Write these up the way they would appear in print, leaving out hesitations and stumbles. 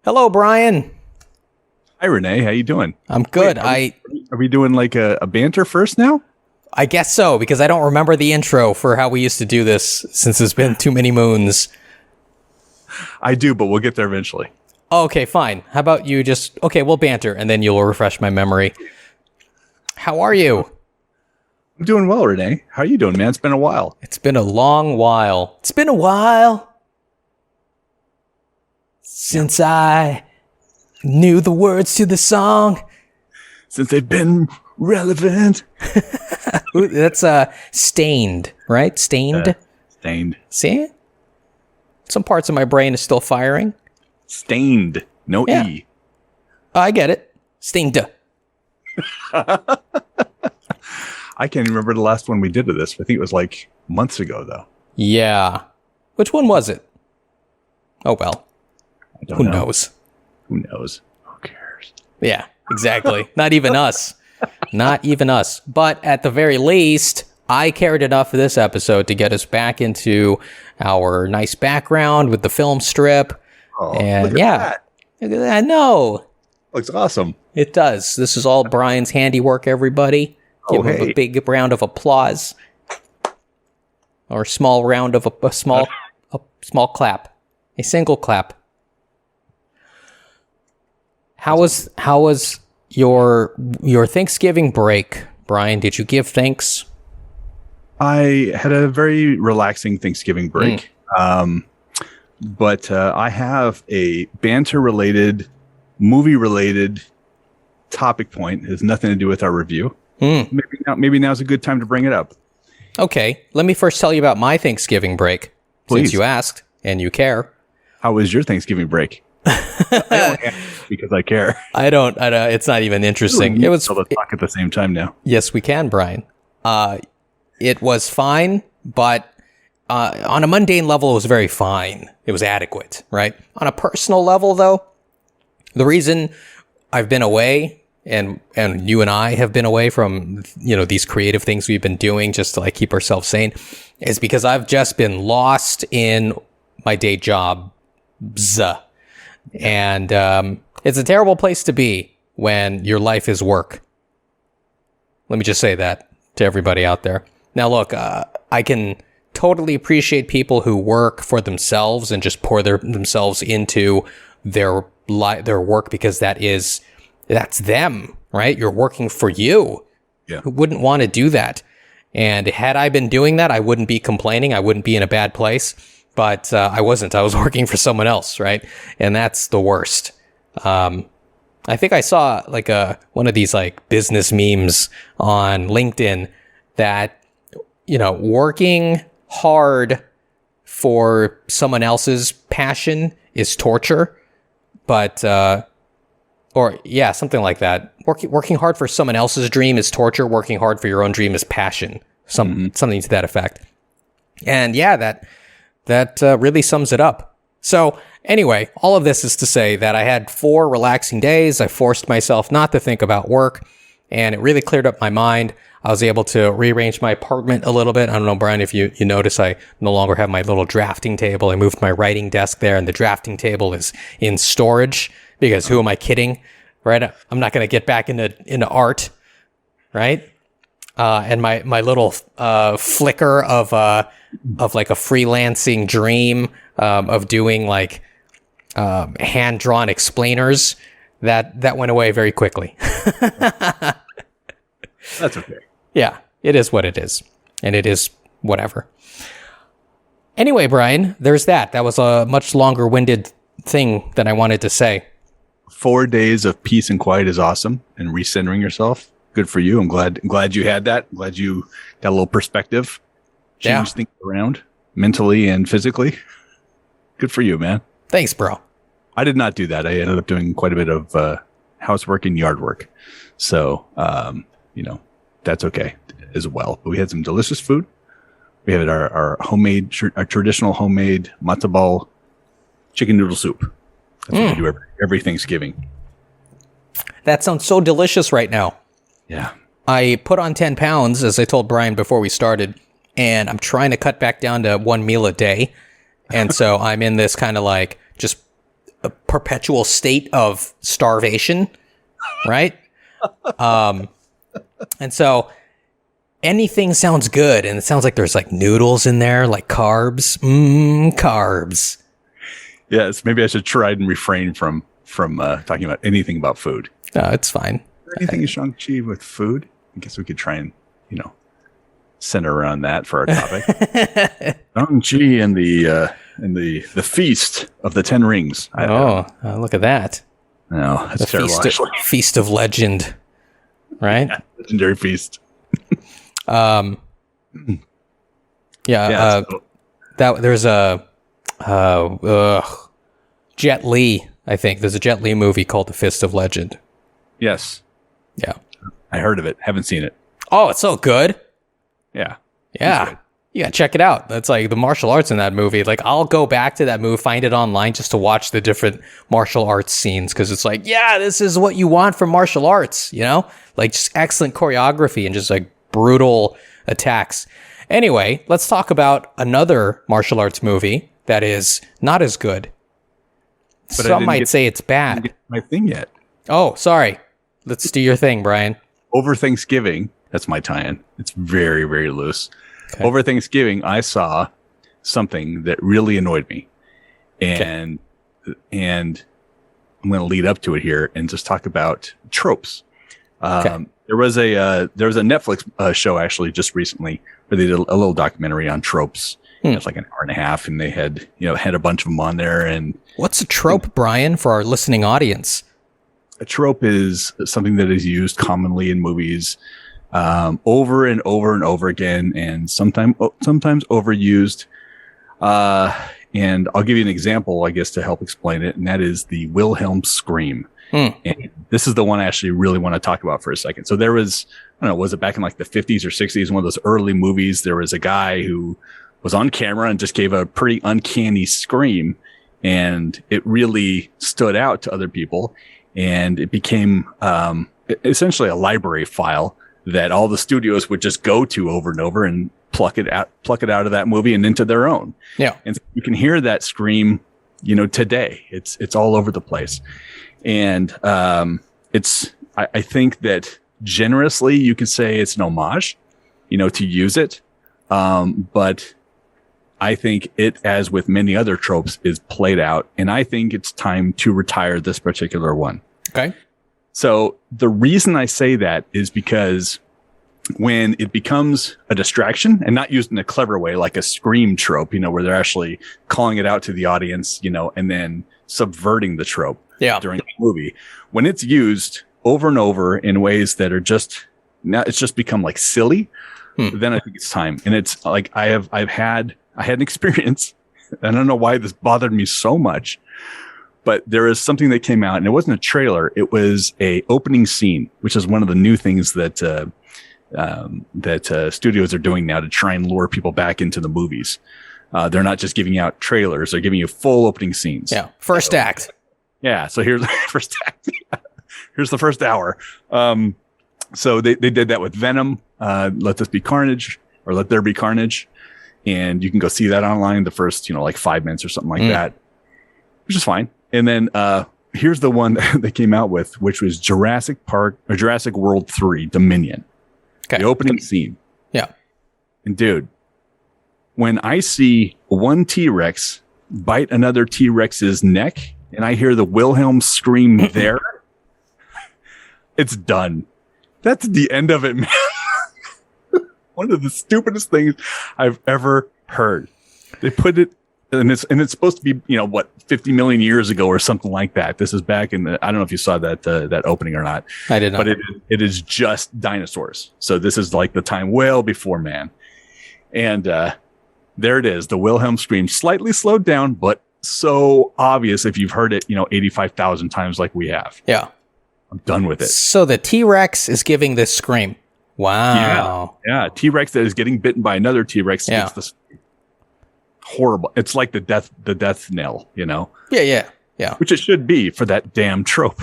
Hello, Brian. Hi, Renee. How you doing? I'm good. Wait, are we doing like a banter first now? I guess so, because I don't remember the intro for how we used to do this since it's been too many moons. I do, but we'll get there eventually. Okay, fine. How about you just... Okay, we'll banter, and then you'll refresh my memory. How are you? I'm doing well, Renee. How are you doing, man? It's been a while. It's been a long while. It's been a while since I knew the words to the song. Since they've been relevant. Ooh, that's Stained, right? Stained? Stained. See? Some parts of my brain is still firing. Stained. No Yeah. E. I get it. Stained. I can't remember the last one we did of this. I think it was like months ago, though. Yeah. Which one was it? Oh, well. I don't Who know. knows? Who knows? Who cares? Yeah, exactly. Not even us. Not even us. But at the very least, I cared enough for this episode to get us back into our nice background with the film strip. Oh, And look at yeah, that. look at that. No, Looks awesome. it does. This is all Brian's handiwork, everybody. Oh, Give him a hey. big round of applause. Or a small round of a small clap. A single clap. How was your Thanksgiving break, Brian? Did you give thanks? I had a very relaxing Thanksgiving break. But I have a banter-related, movie-related topic point. It has nothing to do with our review. Maybe now's a good time to bring it up. Okay, let me first tell you about my Thanksgiving break, Please. since you asked and you care. How was your Thanksgiving break? I don't ask because I care. I don't. It's not even interesting. It was. Let's talk at the same time now. Yes, we can, Brian. It was fine, but on a mundane level, it was very fine. It was adequate, right? On a personal level, though, the reason I've been away and you and I have been away from, these creative things we've been doing just to like keep ourselves sane is because I've just been lost in my day job. And it's a terrible place to be when your life is work. Let me just say that to everybody out there. Now, look, I can totally appreciate people who work for themselves and just pour themselves into their work because that's them, right? You're working for you. Yeah. Who wouldn't want to do that? And had I been doing that, I wouldn't be complaining. I wouldn't be in a bad place. But I wasn't. I was working for someone else, right? And that's the worst. I think I saw like one of these like business memes on LinkedIn that, working hard for someone else's passion is torture, but something like that. Working hard for someone else's dream is torture. Working hard for your own dream is passion. Something to that effect. And yeah, that really sums it up. So anyway, all of this is to say that I had 4 relaxing days. I forced myself not to think about work, and it really cleared up my mind. I was able to rearrange my apartment a little bit. I don't know, Brian, if you notice, I no longer have my little drafting table. I moved my writing desk there, and the drafting table is in storage because who am I kidding, right? I'm not going to get back into art, right? And my little flicker of like a freelancing dream of doing like hand-drawn explainers that went away very quickly. That's okay. Yeah, it is what it is, and it is whatever. Anyway, Brian, there's that. That was a much longer-winded thing than I wanted to say. 4 days of peace and quiet is awesome, and recentering yourself. Good for you. I'm glad you had that. Glad you got a little perspective. Change things around mentally and physically. Good for you, man. Thanks, bro. I did not do that. I ended up doing quite a bit of housework and yard work. So, that's okay as well. But we had some delicious food. We had our traditional homemade matzo ball chicken noodle soup. That's what we do every Thanksgiving. That sounds so delicious right now. Yeah. I put on 10 pounds, as I told Brian before we started, and I'm trying to cut back down to 1 meal a day. And so I'm in this kind of like just a perpetual state of starvation, right? And so anything sounds good, and it sounds like there's like noodles in there, like carbs. Carbs. Yes, maybe I should try and refrain from talking about anything about food. No, it's fine. Is there anything in Shang-Chi with food? I guess we could try and, center around that for our topic. Shang-Chi and the feast of the 10 rings. Look at that. No, that's terrible. Feast of legend, right? Yeah, legendary feast. There's a Jet Li. I think there's a Jet Li movie called The Fist of Legend. Yes. Yeah. I heard of it. Haven't seen it. Oh, it's so good. Yeah. Yeah. You gotta check it out. That's like the martial arts in that movie. Like, I'll go back to that movie, find it online just to watch the different martial arts scenes, because it's like, yeah, this is what you want from martial arts, Like, just excellent choreography and just like brutal attacks. Anyway, let's talk about another martial arts movie that is not as good. But some might say it's bad. I didn't get my thing yet. Oh, sorry. Let's do your thing, Brian. Over Thanksgiving, that's my tie-in. It's very, very loose. Okay. Over Thanksgiving, I saw something that really annoyed me. And I'm going to lead up to it here and just talk about tropes. There was a Netflix show actually just recently where they did a little documentary on tropes. It's like an hour and a half, and they had a bunch of them on there. And what's a trope, Brian, for our listening audience? A trope is something that is used commonly in movies over and over and over again, and sometimes overused. And I'll give you an example, I guess, to help explain it, and that is the Wilhelm scream. And this is the one I actually really want to talk about for a second. So there was, I don't know, was it back in like the 50s or 60s, one of those early movies, there was a guy who was on camera and just gave a pretty uncanny scream, and it really stood out to other people, and it became essentially a library file that all the studios would just go to over and over and pluck it out of that movie and into their own. Yeah. And you can hear that scream, today. It's all over the place. And I think that generously you could say it's an homage, to use it. But I think it, as with many other tropes, is played out. And I think it's time to retire this particular one. Okay. So the reason I say that is because when it becomes a distraction and not used in a clever way, like a scream trope, where they're actually calling it out to the audience, and then subverting the trope during the movie, when it's used over and over in ways that are it's just become like silly, then I think it's time. And it's like, I had an experience. I don't know why this bothered me so much, but there is something that came out, and it wasn't a trailer. It was a opening scene, which is one of the new things that studios are doing now to try and lure people back into the movies. They're not just giving out trailers; they're giving you full opening scenes. Yeah, first act. Yeah, so here's the first act. Here's the first hour. So they did that with Venom. Let This Be Carnage, or Let There Be Carnage, and you can go see that online. The first, like 5 minutes or something like that, which is fine. And then here's the one that they came out with, which was Jurassic World 3 Dominion. Okay. The opening scene. Yeah. And dude, when I see one T-Rex bite another T-Rex's neck and I hear the Wilhelm scream there, it's done. That's the end of it, man. One of the stupidest things I've ever heard. They put it, and it's supposed to be, 50 million years ago or something like that. This is back in I don't know if you saw that opening or not. I did not. But it is just dinosaurs. So this is like the time well before man. And there it is, the Wilhelm scream, slightly slowed down, but so obvious if you've heard it, 85,000 times like we have. Yeah. I'm done with it. So the T-Rex is giving this scream. Wow. Yeah. T-Rex that is getting bitten by another T-Rex gets this horrible. It's like the death knell, Yeah. Which it should be for that damn trope.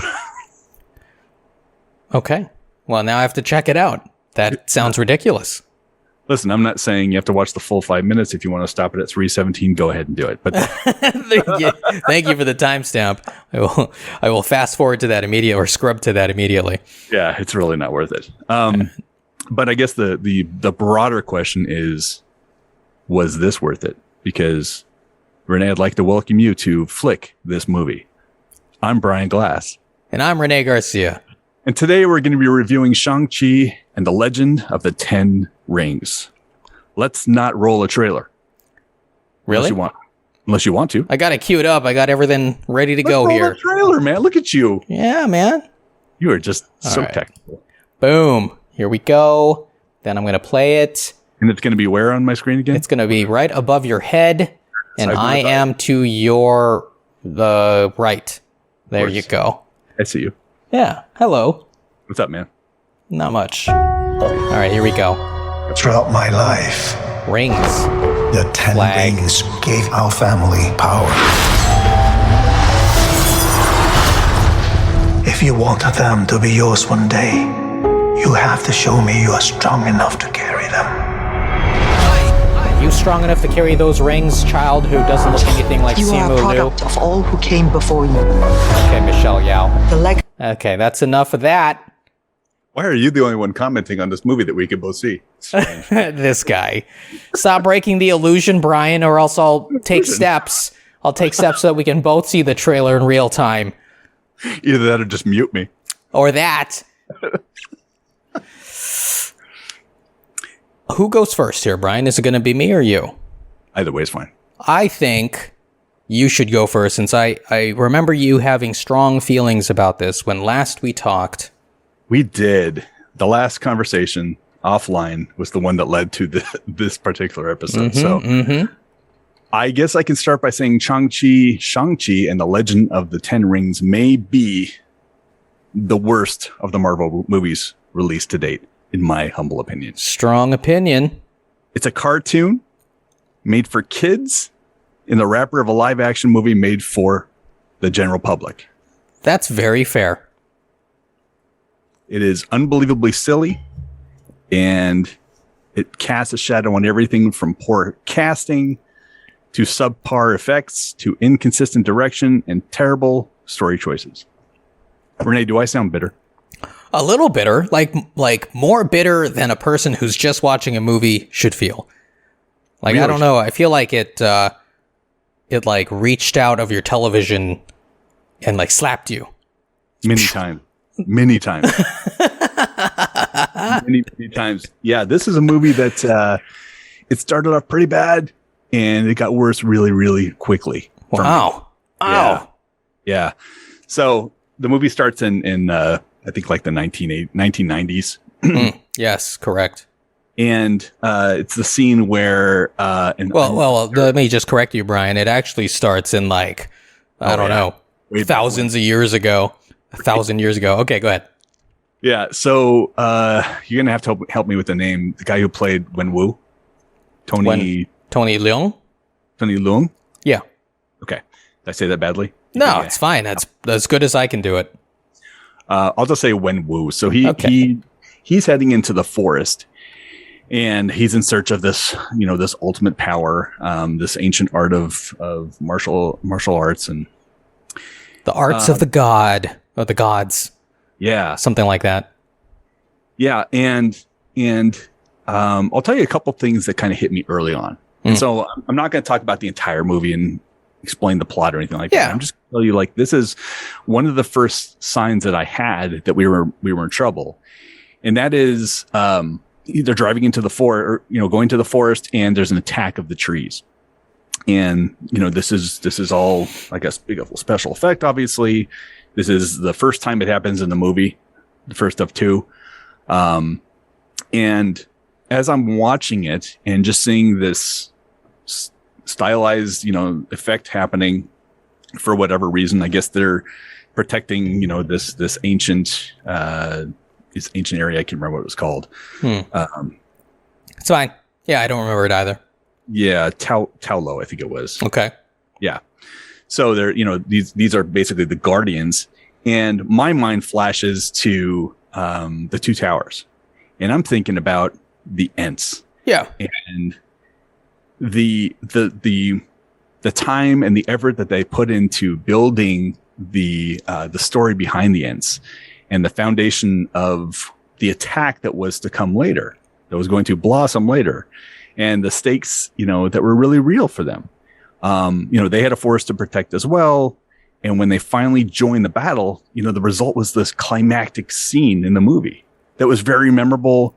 Okay. Well, now I have to check it out. That sounds ridiculous. Listen, I'm not saying you have to watch the full 5 minutes. If you want to stop it at 3:17, go ahead and do it. But Thank you for the timestamp. I will fast forward to that immediately or scrub to that immediately. yeah, it's really not worth it. But I guess the broader question is, was this worth it? Because Renee, I'd like to welcome you to Flick This Movie. I'm Brian Glass. And I'm Renee Garcia. And today we're going to be reviewing Shang-Chi and the Legend of the Ten Rings. Let's not roll a trailer. Really? Unless you want to. I got it queued up. I got everything ready to go here. Roll a trailer, man. Look at you. Yeah, man. You are just so right. technical. Boom. Here we go. Then I'm going to play it. And it's going to be where on my screen again? It's going to be right above your head. And I am to the right. There you go. I see you. Yeah. Hello. What's up, man? Not much. All right, here we go. Throughout my life, Rings. the 10 Flag. rings gave our family power. If you want them to be yours one day, you have to show me you are strong enough to carry them. Are you strong enough to carry those rings, child who doesn't look anything like You are a Simu Liu? product of all who came before you. Okay, Michelle Yao. The Okay, that's enough of that. Why are you the only one commenting on this movie that we can both see? This guy. Stop breaking the illusion, Brian, or else I'll take steps. I'll take steps so that we can both see the trailer in real time. Either that or just mute me. Or that. Who goes first here, Brian? Is it going to be me or you? Either way is fine. I think you should go first, since I remember you having strong feelings about this when last we talked. We did. The last conversation offline was the one that led to this particular episode. I guess I can start by saying Shang-Chi and the Legend of the Ten Rings may be the worst of the Marvel movies released to date, in my humble opinion. Strong opinion. It's a cartoon made for kids in the wrapper of a live-action movie made for the general public. That's very fair. It is unbelievably silly, and it casts a shadow on everything from poor casting to subpar effects to inconsistent direction and terrible story choices. Renee, do I sound bitter? A little bitter, like more bitter than a person who's just watching a movie should feel. Like, Really? I don't know. I feel like it like reached out of your television and like slapped you. Many times. Many times. many times. Yeah, this is a movie that it started off pretty bad and it got worse really, really quickly. Wow. Yeah. So the movie starts in I think like the 1990s. Yes, correct. And it's the scene where let me just correct you, Brian. It actually starts in like, I don't know, Way back thousands of years ago. 1,000 years ago. Okay, go ahead. Yeah, so you're gonna have to help me with the name. The guy who played Wenwu, Tony Leung? Tony Leung. Yeah. Okay, did I say that badly? No, it's fine. That's as good as I can do it. I'll just say Wenwu. So he's heading into the forest, and he's in search of this, this ultimate power, this ancient art of martial arts and the arts of the god. Or the gods. Yeah. Something like that. Yeah. And I'll tell you a couple things that kind of hit me early on. And so I'm not going to talk about the entire movie and explain the plot or anything like that. I'm just going to tell you, like, this is one of the first signs that I had that we were in trouble. And that is either driving into the forest or, going to the forest and there's an attack of the trees. And, this is all like a big special effect, obviously. This is the first time it happens in the movie, the first of two. And as I'm watching it and just seeing this stylized, effect happening for whatever reason, I guess they're protecting, this ancient area. I can't remember what it was called. It's fine. Yeah, I don't remember it either. Yeah, Taulo, I think it was. Okay. Yeah. So they're, these are basically the guardians, and my mind flashes to the two towers, and I'm thinking about the Ents Yeah. And the time and the effort that they put into building the story behind the Ents and the foundation of the attack that was to come later, that was going to blossom later, and the stakes, that were really real for them. They had a force to protect as well. And when they finally joined the battle, the result was this climactic scene in the movie that was very memorable,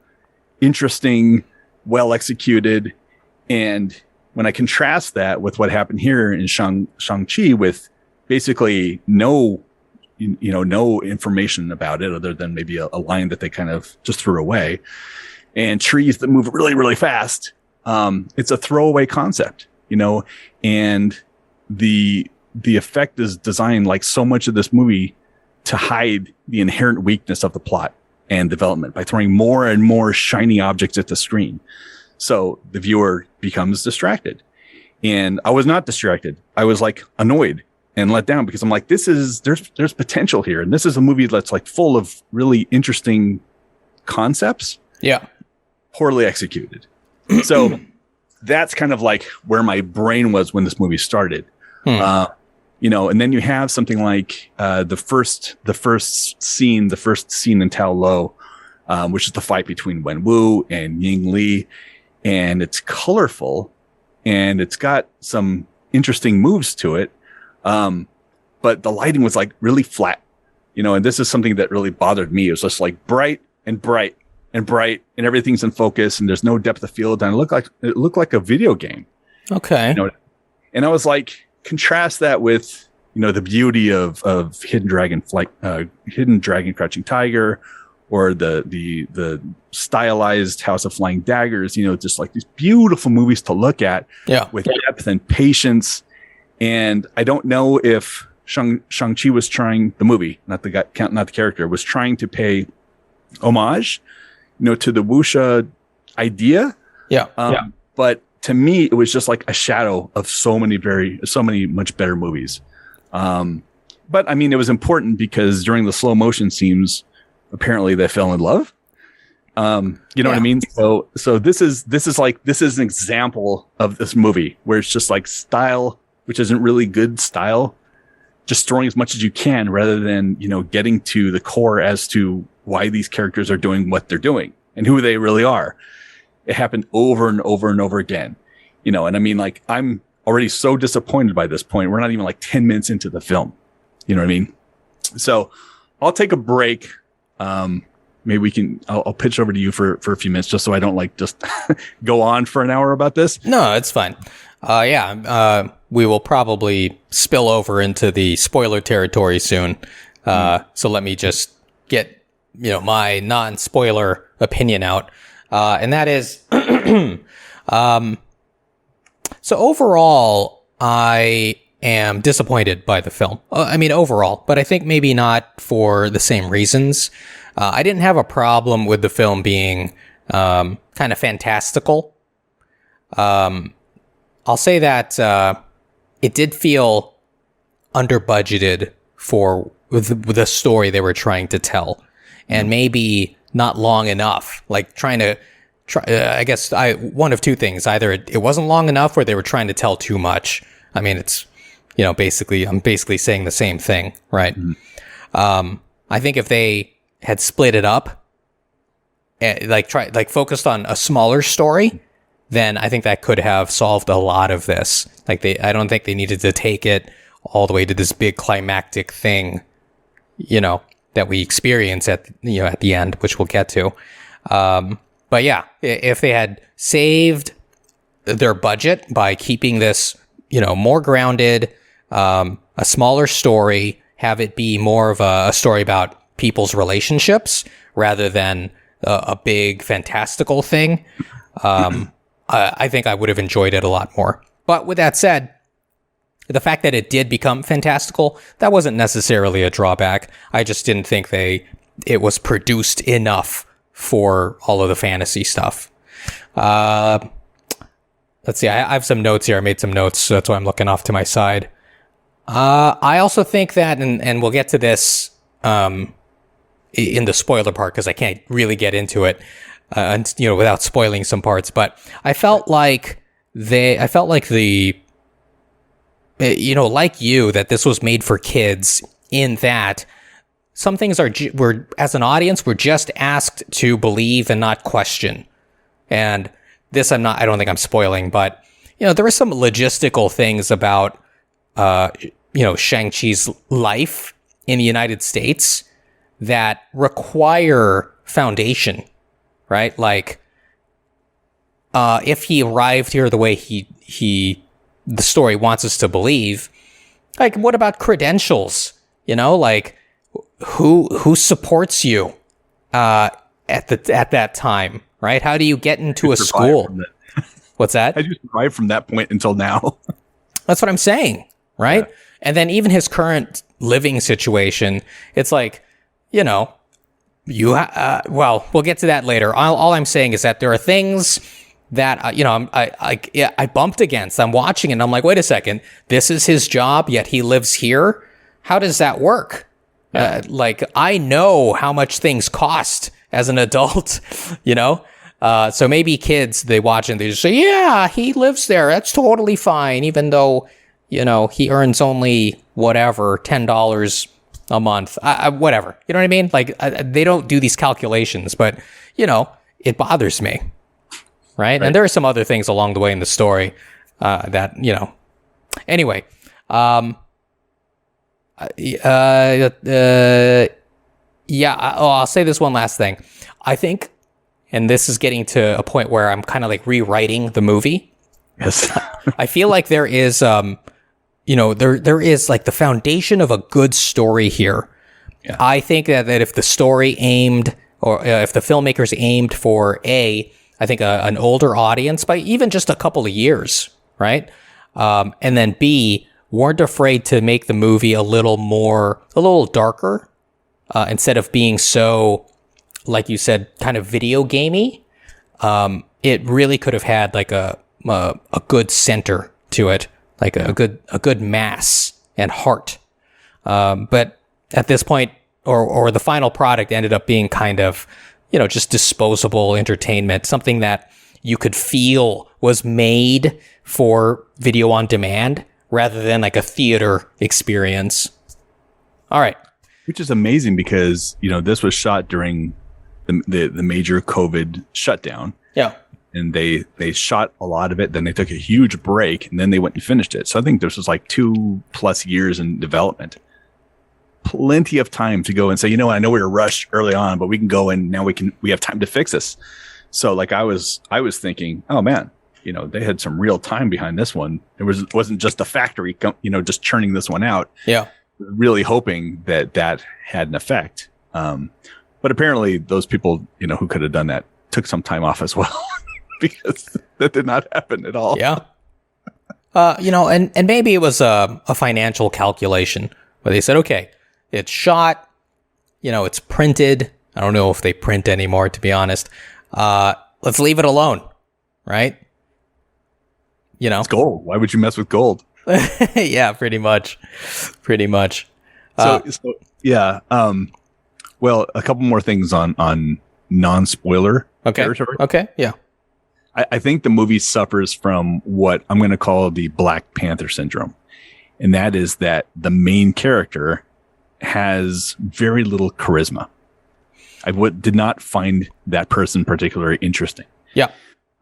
interesting, well executed. And when I contrast that with what happened here in Shang-Chi with basically no information about it other than maybe a line that they kind of just threw away, and trees that move really, really fast. It's a throwaway concept, and the effect is designed, like so much of this movie, to hide the inherent weakness of the plot and development by throwing more and more shiny objects at the screen. So the viewer becomes distracted. And I was not distracted. I was like annoyed and let down because I'm like, there's potential here. And this is a movie that's like full of really interesting concepts. Yeah. Poorly executed. So that's kind of like where my brain was when this movie started. And then you have something like the first scene in Tao Lo, which is the fight between Wen Wu and Ying Li, and it's colorful and it's got some interesting moves to it, but the lighting was like really flat, and this is something that really bothered me. It was just like bright and bright and bright, and everything's in focus, and there's no depth of field, and it looked like a video game. Okay, and I was like, contrast that with, the beauty of Hidden Dragon Crouching Tiger, or the stylized House of Flying Daggers, just like these beautiful movies to look at with depth and patience. And I don't know if Shang-Chi was trying, the movie, not the character, was trying to pay homage, to the wuxia idea. But to me, it was just like a shadow of so many much better movies. But I mean, it was important because during the slow motion scenes, apparently they fell in love. What I mean? So this is an example of this movie where it's just like style, which isn't really good style, just throwing as much as you can rather than, getting to the core as to why these characters are doing what they're doing and who they really are. It happened over and over and over again, and I mean, like, I'm already so disappointed by this point. We're not even like 10 minutes into the film. You know what I mean? So I'll take a break. Maybe I'll pitch over to you for a few minutes just so I don't like just go on for an hour about this. No, it's fine. We will probably spill over into the spoiler territory soon. So let me just get, my non-spoiler opinion out. And that is, so overall, I am disappointed by the film. Overall, but I think maybe not for the same reasons. I didn't have a problem with the film being kind of fantastical. I'll say that it did feel under budgeted for the story they were trying to tell, and maybe not long enough. Like I guess one of two things: either it wasn't long enough, or they were trying to tell too much. I mean, it's I'm basically saying the same thing, right? Mm-hmm. I think if they had split it up, focused on a smaller story, then I think that could have solved a lot of this. I don't think they needed to take it all the way to this big climactic thing, that we experience at the end, which we'll get to. But yeah, if they had saved their budget by keeping this, more grounded, a smaller story, have it be more of a story about people's relationships rather than a big fantastical thing, I think I would have enjoyed it a lot more. But with that said, the fact that it did become fantastical, that wasn't necessarily a drawback. I just didn't think it was produced enough for all of the fantasy stuff. Let's see, I have some notes here. I made some notes, so that's why I'm looking off to my side. I also think that, and we'll get to this in the spoiler part because I can't really get into it. and without spoiling some parts, but I felt like the like you, that this was made for kids, in that some things we're as an audience, we're just asked to believe and not question. And this, I don't think I'm spoiling, but there are some logistical things about Shang-Chi's life in the United States that require foundation, right? Like, if he arrived here the way the story wants us to believe, like, what about credentials? Like, who supports you at that time, right? How do you get into a school? What's that? How do you survive from that point until now? That's what I'm saying, right? Yeah. And then even his current living situation, it's like, well, we'll get to that later. All I'm saying is that there are things that I bumped against. I'm watching it and I'm like, wait a second, this is his job, yet he lives here. How does that work? Yeah. I know how much things cost as an adult, so maybe kids, they watch and they just say, yeah, he lives there, that's totally fine, even though he earns only whatever $10 a month, whatever. You know what I mean? Like, they don't do these calculations, but it bothers me, right? And there are some other things along the way in the story that Anyway, I'll say this one last thing. I think, and this is getting to a point where I'm kind of like rewriting the movie. Yes. I feel like there is, there is like the foundation of a good story here. Yeah. I think that if the story aimed, or if the filmmakers aimed for I think an older audience by even just a couple of years, right? And then B, weren't afraid to make the movie a little darker, instead of being so, like you said, kind of video gamey. It really could have had like a good center to it, like a good mass and heart. But at this point, or the final product ended up being kind of, just disposable entertainment, something that you could feel was made for video on demand rather than like a theater experience. All right. Which is amazing because, this was shot during the major COVID shutdown. Yeah. And they shot a lot of it. Then they took a huge break and then they went and finished it. So I think this was like 2+ years in development. Plenty of time to go and say, I know we were rushed early on, but we can go and now we have time to fix this. So like I was thinking, oh man, they had some real time behind this one. It wasn't just a factory, just churning this one out. Yeah. Really hoping that had an effect. But apparently those people, who could have done that took some time off as well because that did not happen at all. Yeah. And maybe it was a financial calculation where they said, okay, it's shot, it's printed. I don't know if they print anymore, to be honest. Let's leave it alone. Right. It's gold. Why would you mess with gold? Yeah, pretty much. Yeah. Well, a couple more things on non-spoiler territory. Okay. Yeah. I think the movie suffers from what I'm going to call the Black Panther syndrome. And that is that the main character has very little charisma. I did not find that person particularly interesting. Yeah.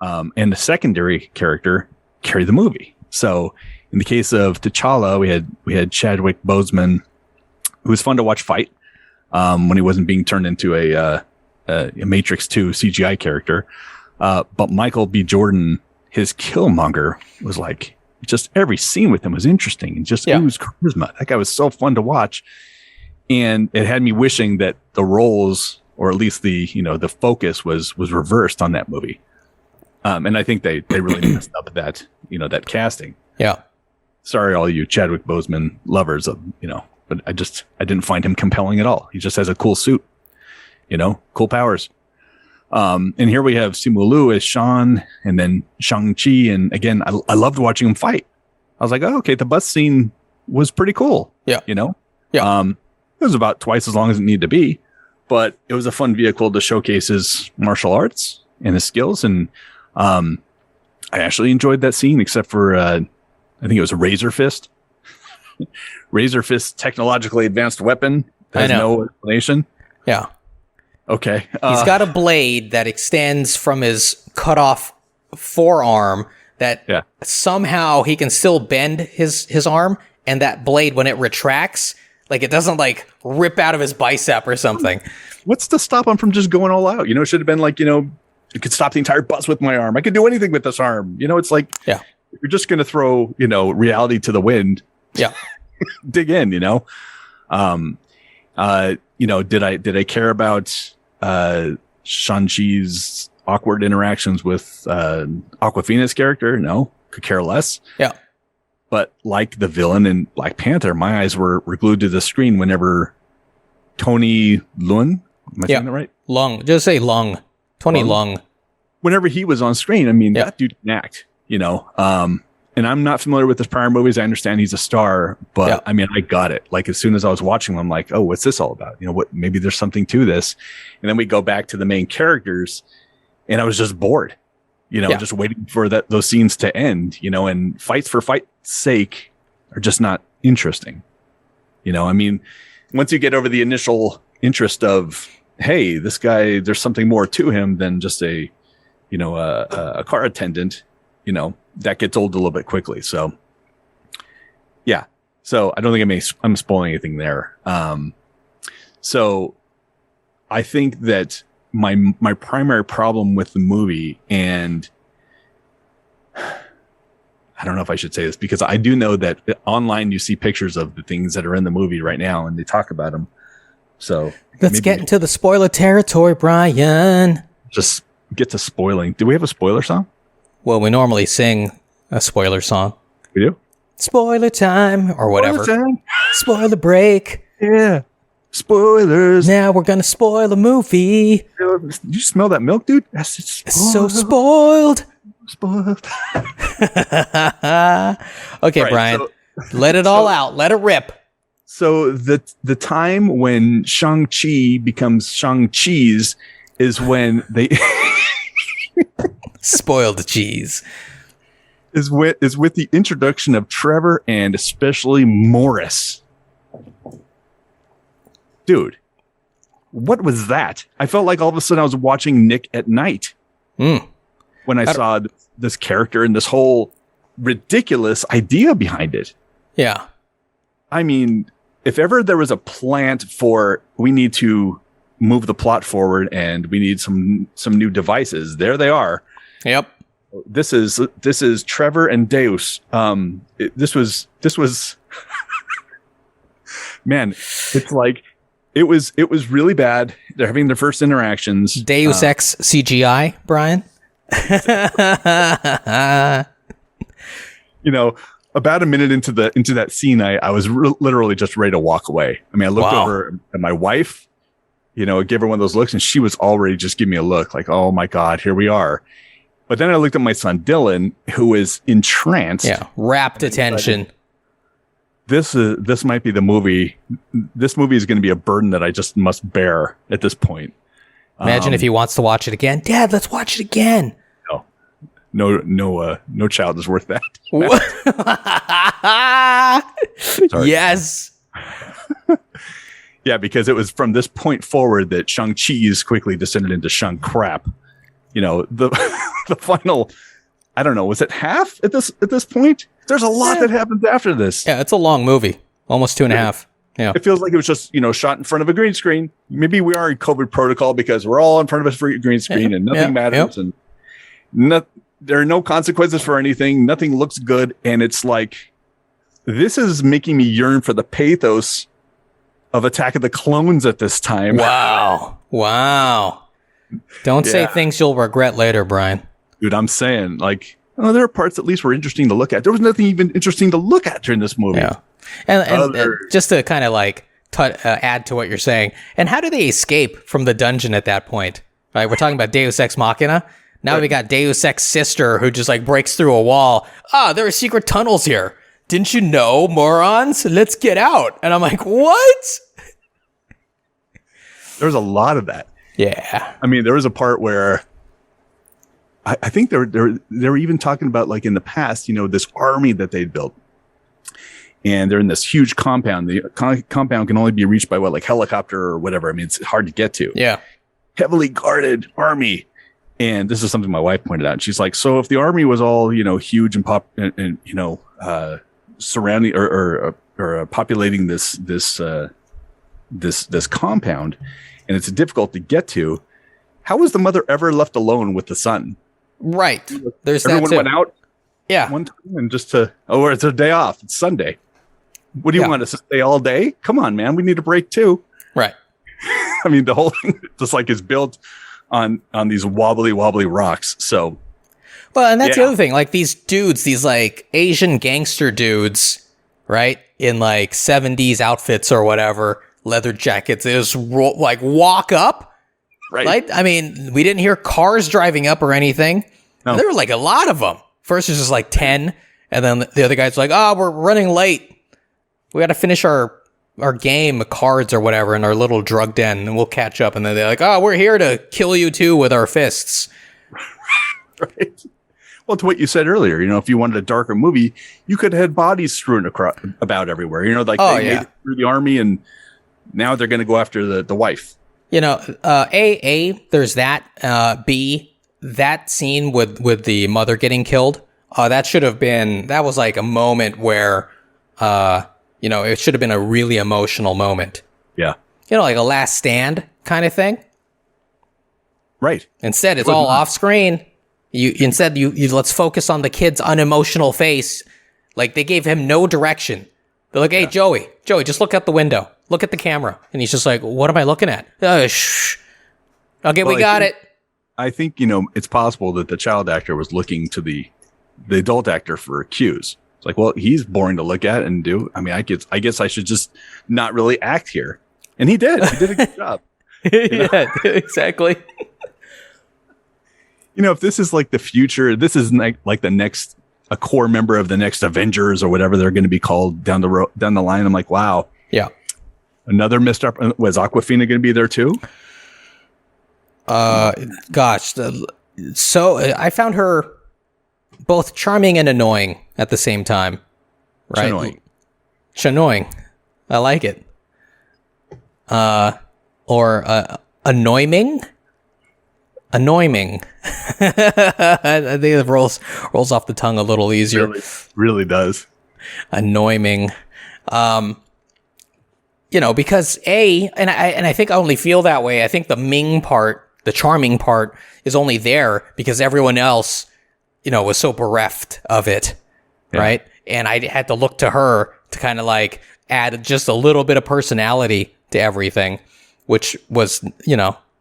And the secondary character carried the movie. So in the case of T'Challa, we had Chadwick Boseman, who was fun to watch fight when he wasn't being turned into a Matrix 2 CGI character. But Michael B. Jordan, his Killmonger, was like, just every scene with him was interesting and just oozed charisma. That guy was so fun to watch. And it had me wishing that the roles, or at least the focus was reversed on that movie. And I think they really messed up that casting. Yeah. Sorry, all you Chadwick Boseman lovers but I didn't find him compelling at all. He just has a cool suit, cool powers. And here we have Simu Liu as Sean, and then Shang-Chi. And again, I loved watching him fight. I was like, oh, okay, the bus scene was pretty cool. Yeah. Yeah. It was about twice as long as it needed to be, but it was a fun vehicle to showcase his martial arts and his skills. And I actually enjoyed that scene, except for I think it was a Razor Fist. Razor Fist, technologically advanced weapon. Has no explanation. Yeah. Okay. He's got a blade that extends from his cut off forearm that somehow he can still bend his arm, and that blade, when it retracts, like it doesn't like rip out of his bicep or something. What's to stop him from just going all out? You know, it should have been like, you know, I could stop the entire bus with my arm. I could do anything with this arm. You know, it's like, if you're just going to throw, you know, reality to the wind. Yeah. Dig in, you know. You know, did I care about Shang-Chi's awkward interactions with Awkwafina's character? No, could care less. Yeah. But like the villain in Black Panther, my eyes were glued to the screen whenever Tony Leung, am I saying that right? Leung, just say Leung. Tony Leung. Whenever he was on screen, I mean, that dude can act, you know. And I'm not familiar with his prior movies. I understand he's a star, but I mean, I got it. Like as soon as I was watching him, I'm like, oh, what's this all about? You know, what? Maybe there's something to this. And then we go back to the main characters, and I was just bored. You know, just waiting for those scenes to end. You know, and fights for fight's sake are just not interesting. You know, I mean, once you get over the initial interest of, hey, this guy, there's something more to him than just a car attendant. You know, that gets old a little bit quickly. So, yeah. So I don't think I'm spoiling anything there. So I think that my primary problem with the movie, and I don't know if I should say this because I do know that online you see pictures of the things that are in the movie right now and they talk about them. So let's get into the spoiler territory, Brian. Just get to spoiling. Do we have a spoiler song? Well, we normally sing a spoiler song. We do? Spoiler time or whatever. Spoiler time. Spoiler break. Yeah. Spoilers. Now we're going to spoil a movie. Did you smell that milk, dude? It's so spoiled. Spoiled. Okay, right, Brian. So, let it all out. Let it rip. So the time when Shang-Chi becomes Shang-Chi's is when they... Spoiled cheese. Is with the introduction of Trevor and especially Morris. Dude, what was that? I felt like all of a sudden I was watching Nick at Night when I saw this character and this whole ridiculous idea behind it. Yeah. I mean, if ever there was a plant for we need to move the plot forward and we need some new devices, there they are. Yep. This is Trevor and Deus. This was man, it's like it was really bad. They're having their first interactions. Deus Ex CGI, Brian. You know, about a minute into that scene, I was literally just ready to walk away. I mean, I looked over at my wife, you know, gave her one of those looks, and she was already just giving me a look like, oh my God, here we are. But then I looked at my son, Dylan, who is entranced. Yeah, rapt attention. This might be the movie. This movie is going to be a burden that I just must bear at this point. Imagine if he wants to watch it again. Dad, let's watch it again. No child is worth that. Yes. Yeah, because it was from this point forward that Shang-Chi's quickly descended into Shang-Crap. You know, the final, I don't know, was it half at this point? There's a lot that happens after this. Yeah, it's a long movie. Almost 2.5. Yeah. It feels like it was just, you know, shot in front of a green screen. Maybe we are in COVID protocol because we're all in front of a green screen and nothing matters. And there are no consequences for anything. Nothing looks good. And it's like, this is making me yearn for the pathos of Attack of the Clones at this time. Wow. Don't say things you'll regret later, Brian. Dude, I'm saying, like, there are parts at least were interesting to look at. There was nothing even interesting to look at during this movie. Yeah. And just to kind of like add to what you're saying, and how do they escape from the dungeon at that point? Right, we're talking about Deus Ex Machina. Now we got Deus Ex Sister who just like breaks through a wall. There are secret tunnels here. Didn't you know, morons? Let's get out. And I'm like, what? There was a lot of that. Yeah. I mean, there was a part where I think they were even talking about, like, in the past, this army that they'd built. And they're in this huge compound. The compound can only be reached by like helicopter or whatever. I mean, it's hard to get to. Yeah. Heavily guarded army. And this is something my wife pointed out. She's like, so if the army was all, huge and surrounding or populating this compound, and it's difficult to get to, how was the mother ever left alone with the son? Right. There's Everyone that too. went out one time and just it's a day off. It's Sunday. What do you want us to stay all day? Come on, man. We need a break too. Right. I mean, the whole thing just like is built on these wobbly rocks. So, well, and that's the other thing. Like these dudes, these like Asian gangster dudes, right? In like 70s outfits or whatever, leather jackets, they just walk up. Right. I mean, we didn't hear cars driving up or anything. No. There were like a lot of them. First there's just like 10. And then the other guy's like, we're running late. We got to finish our game of cards or whatever in our little drug den, and we'll catch up. And then they're like, we're here to kill you too with our fists. Right. Well, to what you said earlier, if you wanted a darker movie, you could have had bodies strewn about everywhere. They made it through the army, and now they're going to go after the wife. There's that. B, that scene with the mother getting killed. That was like a moment where, it should have been a really emotional moment. Yeah. Like a last stand kind of thing. Right. Instead, it's all off screen. You let's focus on the kid's unemotional face. Like they gave him no direction. They're like, hey, Joey, just look out the window. Look at the camera. And he's just like, what am I looking at? Shh. Okay, we got it. I think, it's possible that the child actor was looking to the adult actor for cues. It's like, well, he's boring to look at and do. I mean, I guess I should just not really act here. And he did. He did a good job. Yeah, exactly. If this is like the future, this is like the next, a core member of the next Avengers or whatever they're going to be called down the line. I'm like, wow. Yeah. Another missed up. Was Awkwafina going to be there too? Gosh. So I found her both charming and annoying at the same time. Right? Chanoing. I like it. Or annoying. Annoying. I think it rolls off the tongue a little easier. Really does. Annoying. Because and I think I only feel that way. I think the Ming part, the charming part, is only there because everyone else, was so bereft of it, right? And I had to look to her to kind of like add just a little bit of personality to everything, which was,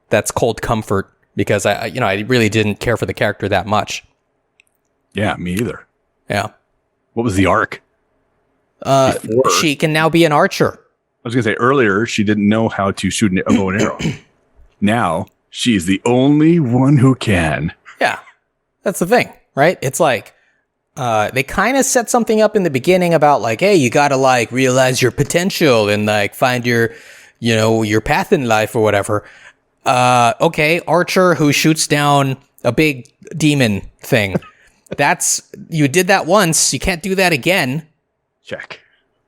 that's cold comfort because I really didn't care for the character that much. Yeah, me either. Yeah. What was the arc? She can now be an archer. I was going to say earlier, she didn't know how to shoot a bow and arrow. Now, she's the only one who can. Yeah, that's the thing, right? It's like, they kind of set something up in the beginning about like, hey, you got to like realize your potential and like find your path in life or whatever. Okay, archer who shoots down a big demon thing. You did that once. You can't do that again. Check.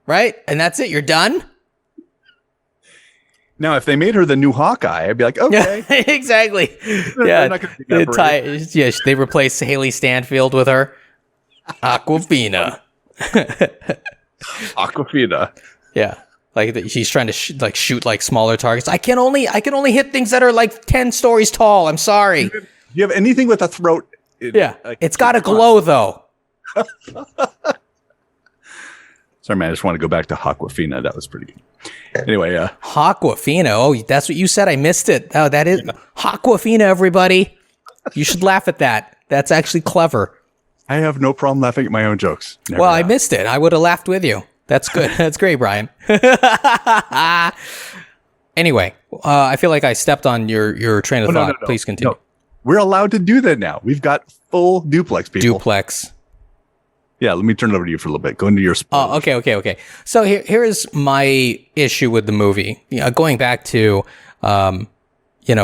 Right? And that's it. You're done. Now, if they made her the new Hawkeye, I'd be like, okay. Yeah, exactly. They replace Haley Stanfield with her. Awkwafina. Awkwafina. Yeah. Like she's trying to shoot like smaller targets. I can only hit things that are like 10 stories tall. I'm sorry. Do you have anything with a throat? It's got to glow though. Sorry, man. I just want to go back to Awkwafina. That was pretty good. Anyway, Awkwafina. Oh, that's what you said. I missed it. Oh, that is Awkwafina, everybody. You should laugh at that. That's actually clever. I have no problem laughing at my own jokes. I missed it. I would have laughed with you. That's good. That's great, Brian. Anyway, I feel like I stepped on your train of thought. No. Please continue. No. We're allowed to do that now. We've got full duplex, people. Duplex. Yeah, let me turn it over to you for a little bit. Go into your spoilers. Okay. So here is my issue with the movie. Going back to,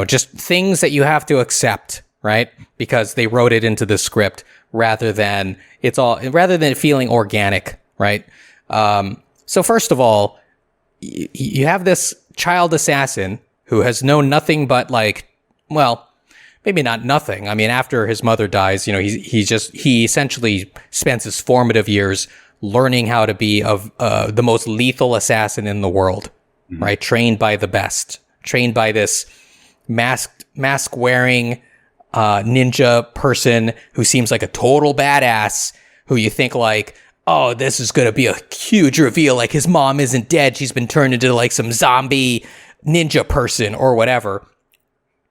just things that you have to accept, right? Because they wrote it into the script rather than it feeling organic, right? So first of all, you have this child assassin who has known nothing but maybe not nothing. I mean, after his mother dies, he essentially spends his formative years learning how to be the most lethal assassin in the world, right? Trained by the best, trained by this mask wearing ninja person who seems like a total badass, who you think like, oh, this is going to be a huge reveal. Like his mom isn't dead. She's been turned into like some zombie ninja person or whatever.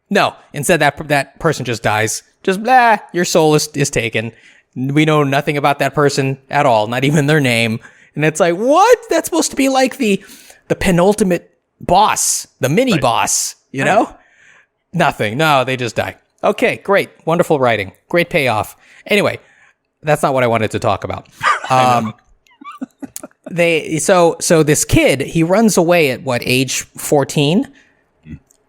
No, instead that person just dies. Just blah, your soul is taken. We know nothing about that person at all, not even their name. And it's like, what? That's supposed to be like the penultimate boss, the mini boss, you know? Nothing. No, they just die. Okay, great. Wonderful writing. Great payoff. Anyway, that's not what I wanted to talk about. So this kid, he runs away at age 14,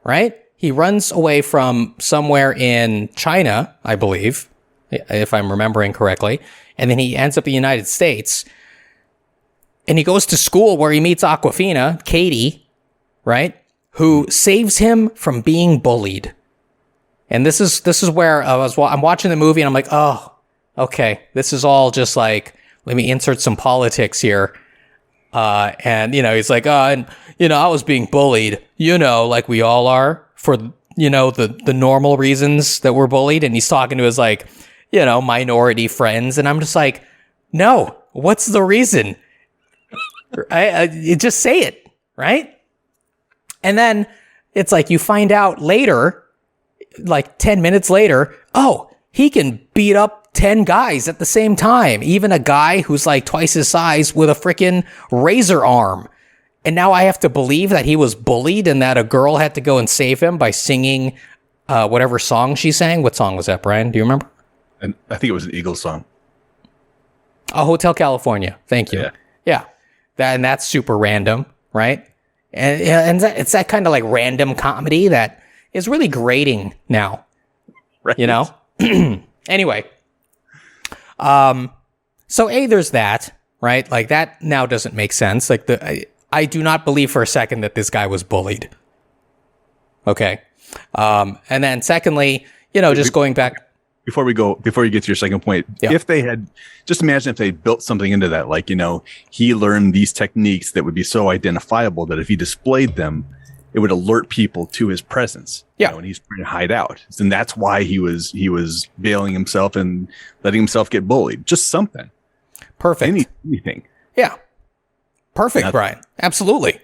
right? He runs away from somewhere in China, I believe, if I'm remembering correctly. And then he ends up in the United States. And he goes to school where he meets Awkwafina, Katie, right? Who saves him from being bullied. And this is where I'm watching the movie and I'm like, oh, okay, this is all just like, let me insert some politics here. And, he's like, I was being bullied, like we all are for, the normal reasons that we're bullied. And he's talking to his minority friends. And I'm just like, no, what's the reason? You just say it, right? And then it's like you find out later, like 10 minutes later, oh, he can beat up 10 guys at the same time. Even a guy who's like twice his size with a freaking razor arm. And now I have to believe that he was bullied and that a girl had to go and save him by singing whatever song she sang. What song was that, Brian? Do you remember? And I think it was an Eagles song. Oh, Hotel California. Thank you. Yeah. That's super random, right? And it's that kind of like random comedy that is really grating now. Right. Anyway. So there's that, right? Like that now doesn't make sense. Like I do not believe for a second that this guy was bullied. Okay. And then secondly, just going back. Before you get to your second point, if they had, just imagine if they built something into that, like, he learned these techniques that would be so identifiable that if he displayed them, it would alert people to his presence. Yeah. And he's trying to hide out. And that's why he was bailing himself and letting himself get bullied. Just something. Perfect. Anything. Yeah. Perfect, Brian. Absolutely.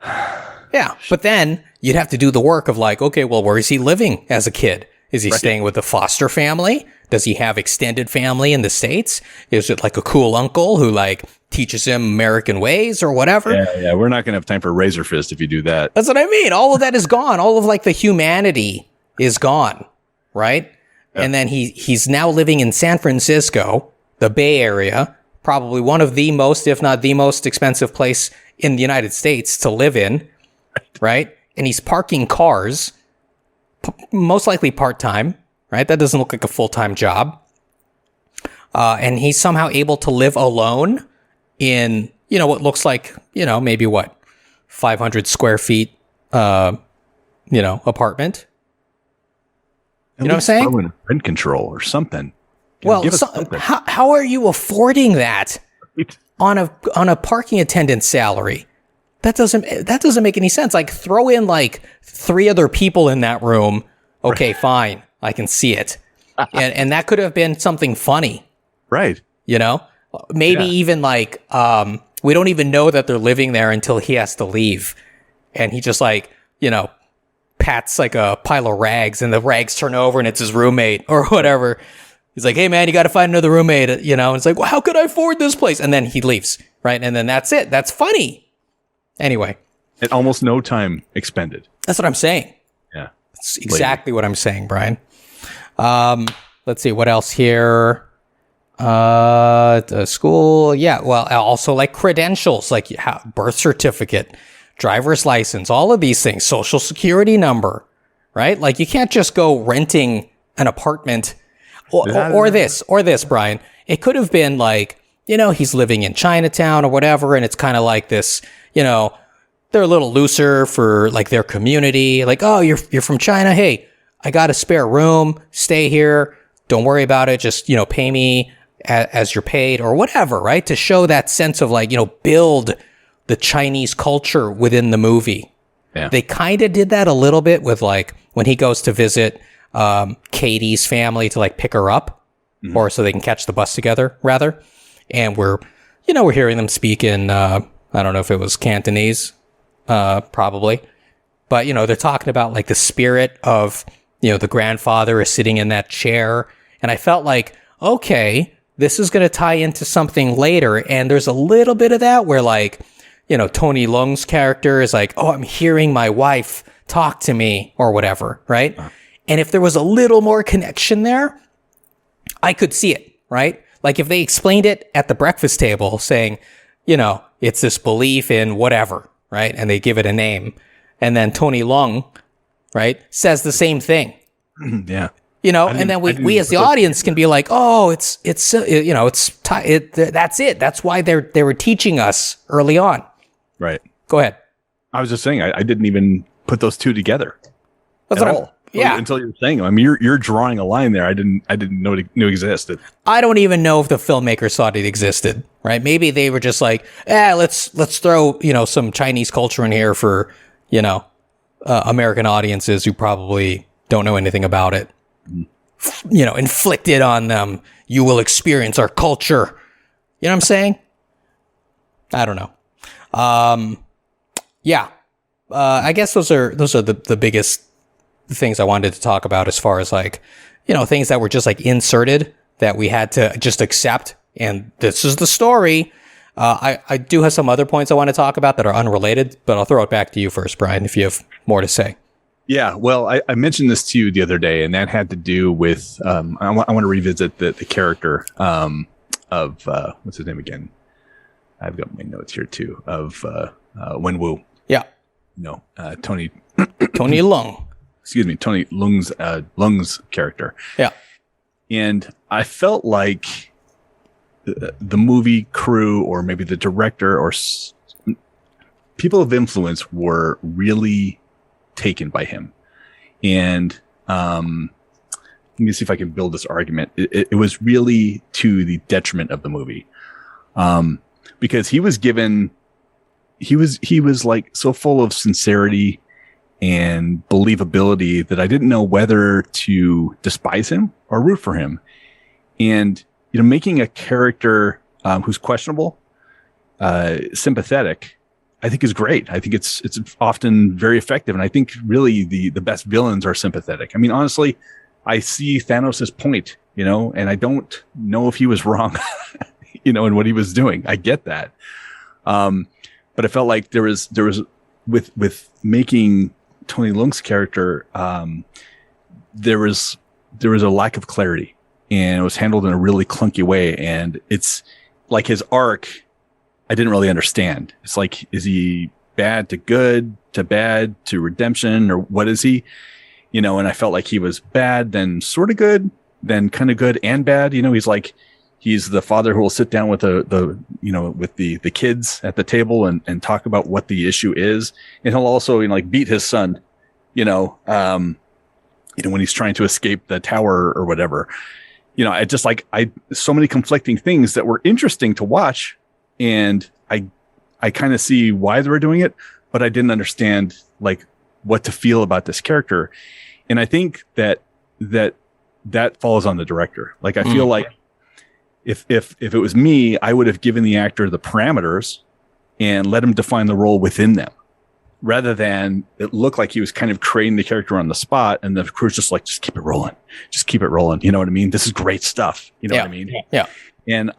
Yeah. But then you'd have to do the work of like, okay, well, where is he living as a kid? Is he staying with a foster family? Does he have extended family in the States? Is it like a cool uncle who like teaches him American ways or whatever? Yeah. We're not going to have time for Razor Fist if you do that. That's what I mean. All of that is gone. All of like the humanity is gone, right? Yeah. And then he's now living in San Francisco, the Bay Area, probably one of the most, if not the most expensive place in the United States to live in, right? And he's parking cars, most likely part-time, right? That doesn't look like a full-time job. And he's somehow able to live alone in, what looks like, maybe 500 square feet, apartment. You know what I'm saying? Rent control or something. Well, how are you affording that on a parking attendant salary? That doesn't make any sense. Like throw in like 3 other people in that room. Okay, fine. I can see it. And that could have been something funny. Right. Maybe even like, we don't even know that they're living there until he has to leave. And he just like, pats like a pile of rags and the rags turn over and it's his roommate or whatever. He's like, hey man, you got to find another roommate, and it's like, well, how could I afford this place? And then he leaves. Right. And then that's it. That's funny. Anyway. And almost no time expended. That's what I'm saying. Yeah. That's exactly what I'm saying, Brian. Let's see what else here. The school. Yeah. Well, also like credentials, like birth certificate, driver's license, all of these things, social security number, right? Like you can't just go renting an apartment or this, Brian. It could have been like, he's living in Chinatown or whatever. And it's kind of like this, they're a little looser for like their community. Like, oh, you're from China. Hey, I got a spare room. Stay here. Don't worry about it. Just, pay me as you're paid or whatever, right? To show that sense of like, build the Chinese culture within the movie. Yeah. They kind of did that a little bit with like when he goes to visit Katie's family to like pick her up or so they can catch the bus together rather. And we're hearing them speak in, I don't know if it was Cantonese, probably, but they're talking about like the spirit of, the grandfather is sitting in that chair. And I felt like, okay, this is going to tie into something later. And there's a little bit of that where like, Tony Leung's character is like, oh, I'm hearing my wife talk to me or whatever, right? And if there was a little more connection there, I could see it, right? Like if they explained it at the breakfast table saying, it's this belief in whatever, right? And they give it a name. And then Tony Leung, right, says the same thing. Yeah. And then we as the audience can be like, oh, that's it. That's why they were teaching us early on. Right. Go ahead. I was just saying, I didn't even put those two together That's at what all. Yeah. Until you're saying them. I mean, you're drawing a line there. I didn't know it existed. I don't even know if the filmmakers thought it existed, right? Maybe they were just like, let's throw, some Chinese culture in here for, American audiences who probably don't know anything about it. Inflict it on them. You will experience our culture. You know what I'm saying? I don't know. I guess those are the biggest things I wanted to talk about as far as like, things that were just like inserted that we had to just accept. And this is the story. I do have some other points I want to talk about that are unrelated, but I'll throw it back to you first, Brian, if you have more to say. Yeah, well, I mentioned this to you the other day, and that had to do with I want to revisit the character of what's his name again? I've got my notes here too of Wenwu. Yeah. No, Tony Leung. Excuse me, Tony Leung's character. Yeah. And I felt like the movie crew, or maybe the director, or people of influence were really taken by him. And let me see if I can build this argument. It was really to the detriment of the movie, because he was like so full of sincerity and believability that I didn't know whether to despise him or root for him. And making a character who's questionable sympathetic, I think is great. I think it's often very effective. And I think really the best villains are sympathetic. I mean, honestly, I see Thanos' point, and I don't know if he was wrong, in what he was doing. I get that. But I felt like there was with making Tony Leung's character, there was a lack of clarity, and it was handled in a really clunky way. And it's like his arc, I didn't really understand. It's like, is he bad to good to bad to redemption, or what is he? And I felt like he was bad, then sort of good, then kind of good and bad. He's the father who will sit down with the kids at the table and talk about what the issue is. And he'll also, beat his son, when he's trying to escape the tower or whatever. So many conflicting things that were interesting to watch. And I kind of see why they were doing it, but I didn't understand like what to feel about this character. And I think that falls on the director. Like, I feel like if it was me, I would have given the actor the parameters and let him define the role within them, rather than it looked like he was kind of creating the character on the spot. And the crew's just like, just keep it rolling. Just keep it rolling. You know what I mean? This is great stuff. You know what I mean? Yeah. And,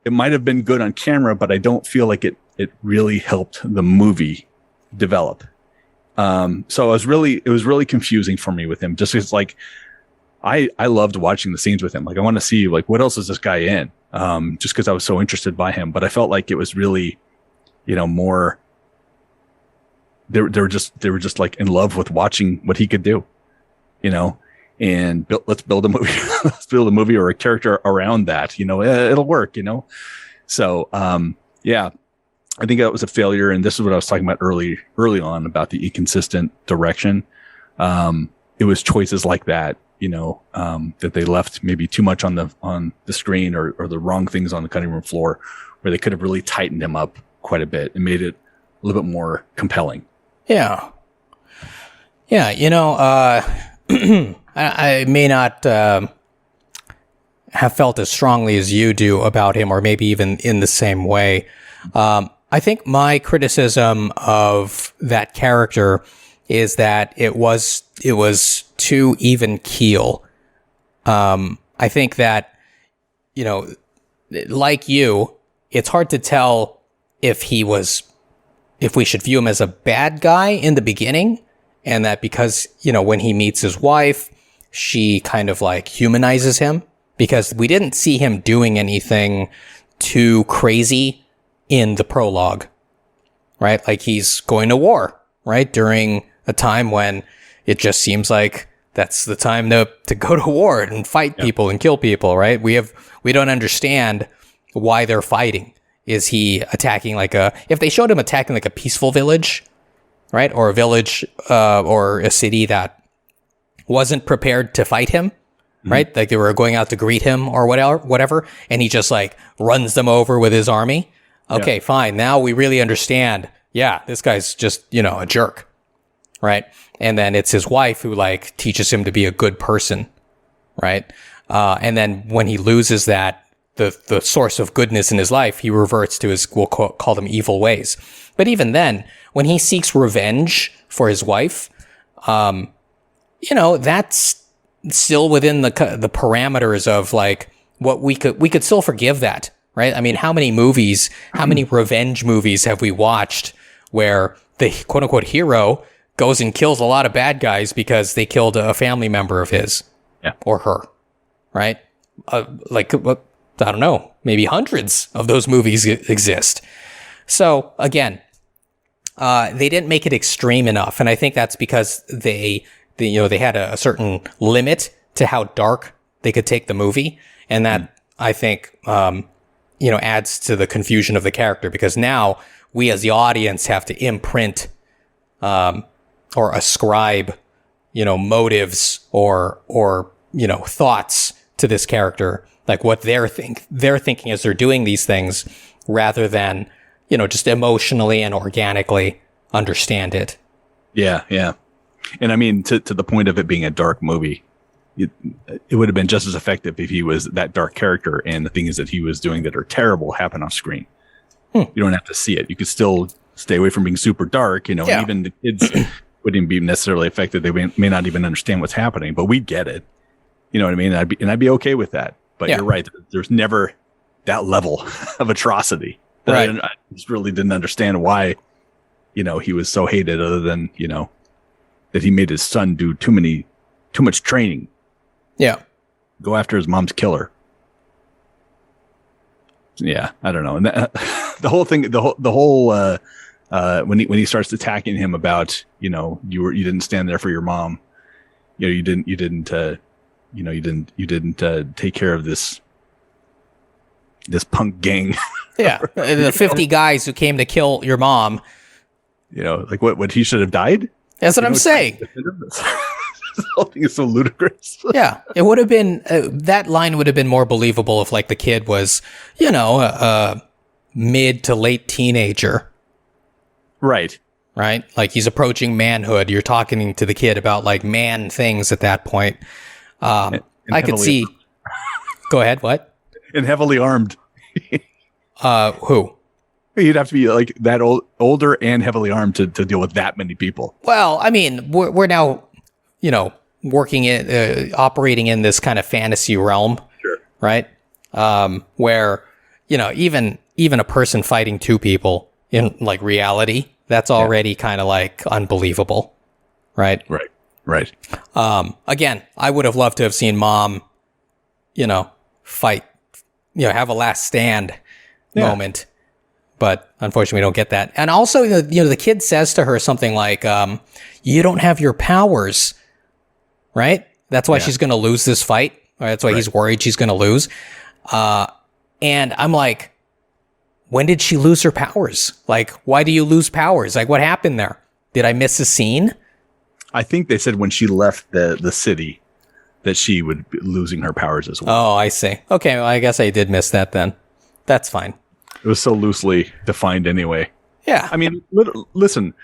it might have been good on camera, but I don't feel like it really helped the movie develop. So it was really confusing for me with him, just because like, I loved watching the scenes with him. Like, I want to see like, what else is this guy in? Just because I was so interested by him, but I felt like it was really, more they were just like in love with watching what he could do, you know, and let's build a movie, let's build a movie or a character around that, you know, it'll work, you know? So, yeah, I think that was a failure. And this is what I was talking about early on about the inconsistent direction. It was choices like that, you know, that they left maybe too much on the screen or the wrong things on the cutting room floor, where they could have really tightened him up quite a bit and made it a little bit more compelling. Yeah. Yeah. You know, I may not have felt as strongly as you do about him, or maybe even in the same way. I think my criticism of that character is that it was too even keel. I think that, you know, like you, it's hard to tell if we should view him as a bad guy in the beginning, and that because, you know, when he meets his wife, she kind of like humanizes him, because we didn't see him doing anything too crazy in the prologue, right? Like, he's going to war, right? During a time when it just seems like that's the time to go to war and fight people and kill people, right? We don't understand why they're fighting. Is he attacking if they showed him attacking like a peaceful village, right? Or a village, or a city that wasn't prepared to fight him, right? Like they were going out to greet him or whatever. And he just like runs them over with his army. Okay, fine. Now we really understand. Yeah, this guy's just, you know, a jerk, right? And then it's his wife who like teaches him to be a good person, right? And then when he loses that, the source of goodness in his life, he reverts to his, we'll call them evil ways. But even then, when he seeks revenge for his wife, you know, that's still within the parameters of like what we could still forgive that, right? I mean, how many revenge movies have we watched where the quote unquote hero goes and kills a lot of bad guys because they killed a family member of his or her, right? I don't know, maybe hundreds of those movies exist. So again, they didn't make it extreme enough. And I think that's because they had a certain limit to how dark they could take the movie. And that I think, adds to the confusion of the character, because now we as the audience have to imprint, or ascribe, motives or thoughts to this character, like what they're thinking as they're doing these things, rather than, just emotionally and organically understand it. Yeah. Yeah. And I mean, to the point of it being a dark movie, it would have been just as effective if he was that dark character and the things that he was doing that are terrible happen off screen. You don't have to see it. You could still stay away from being super dark, and even the kids wouldn't be necessarily affected. They may not even understand what's happening, but we'd get it. You know what I mean? I'd be okay with that. But you're right. There's never that level of atrocity. Right. I just really didn't understand why, he was so hated, other than, that he made his son do too much training. Yeah. Go after his mom's killer. Yeah. I don't know. And the whole thing, when he starts attacking him about, you didn't stand there for your mom. You didn't take care of this punk gang. Yeah. The 50 guys who came to kill your mom. Like what he should have died? That's what I'm saying. This whole thing is so ludicrous. Yeah. It would have been, that line would have been more believable if like the kid was, a mid to late teenager. Right. Right. Like he's approaching manhood. You're talking to the kid about like man things at that point. And I could see. Go ahead. What? And heavily armed. Who? You'd have to be like that older and heavily armed to deal with that many people. Well, I mean, we're now, operating in this kind of fantasy realm, sure, right? Where, even a person fighting two people in like reality, that's already kind of like unbelievable, right? Right. Again, I would have loved to have seen mom, fight, have a last stand moment. but unfortunately we don't get that. And also, the kid says to her something like, you don't have your powers, right? That's why she's going to lose this fight. Or that's why he's worried she's going to lose. And I'm like, when did she lose her powers? Like, why do you lose powers? Like, what happened there? Did I miss a scene? I think they said when she left the city that she would be losing her powers as well. Oh, I see. Okay, well, I guess I did miss that then. That's fine. It was so loosely defined anyway. Yeah. I mean, listen,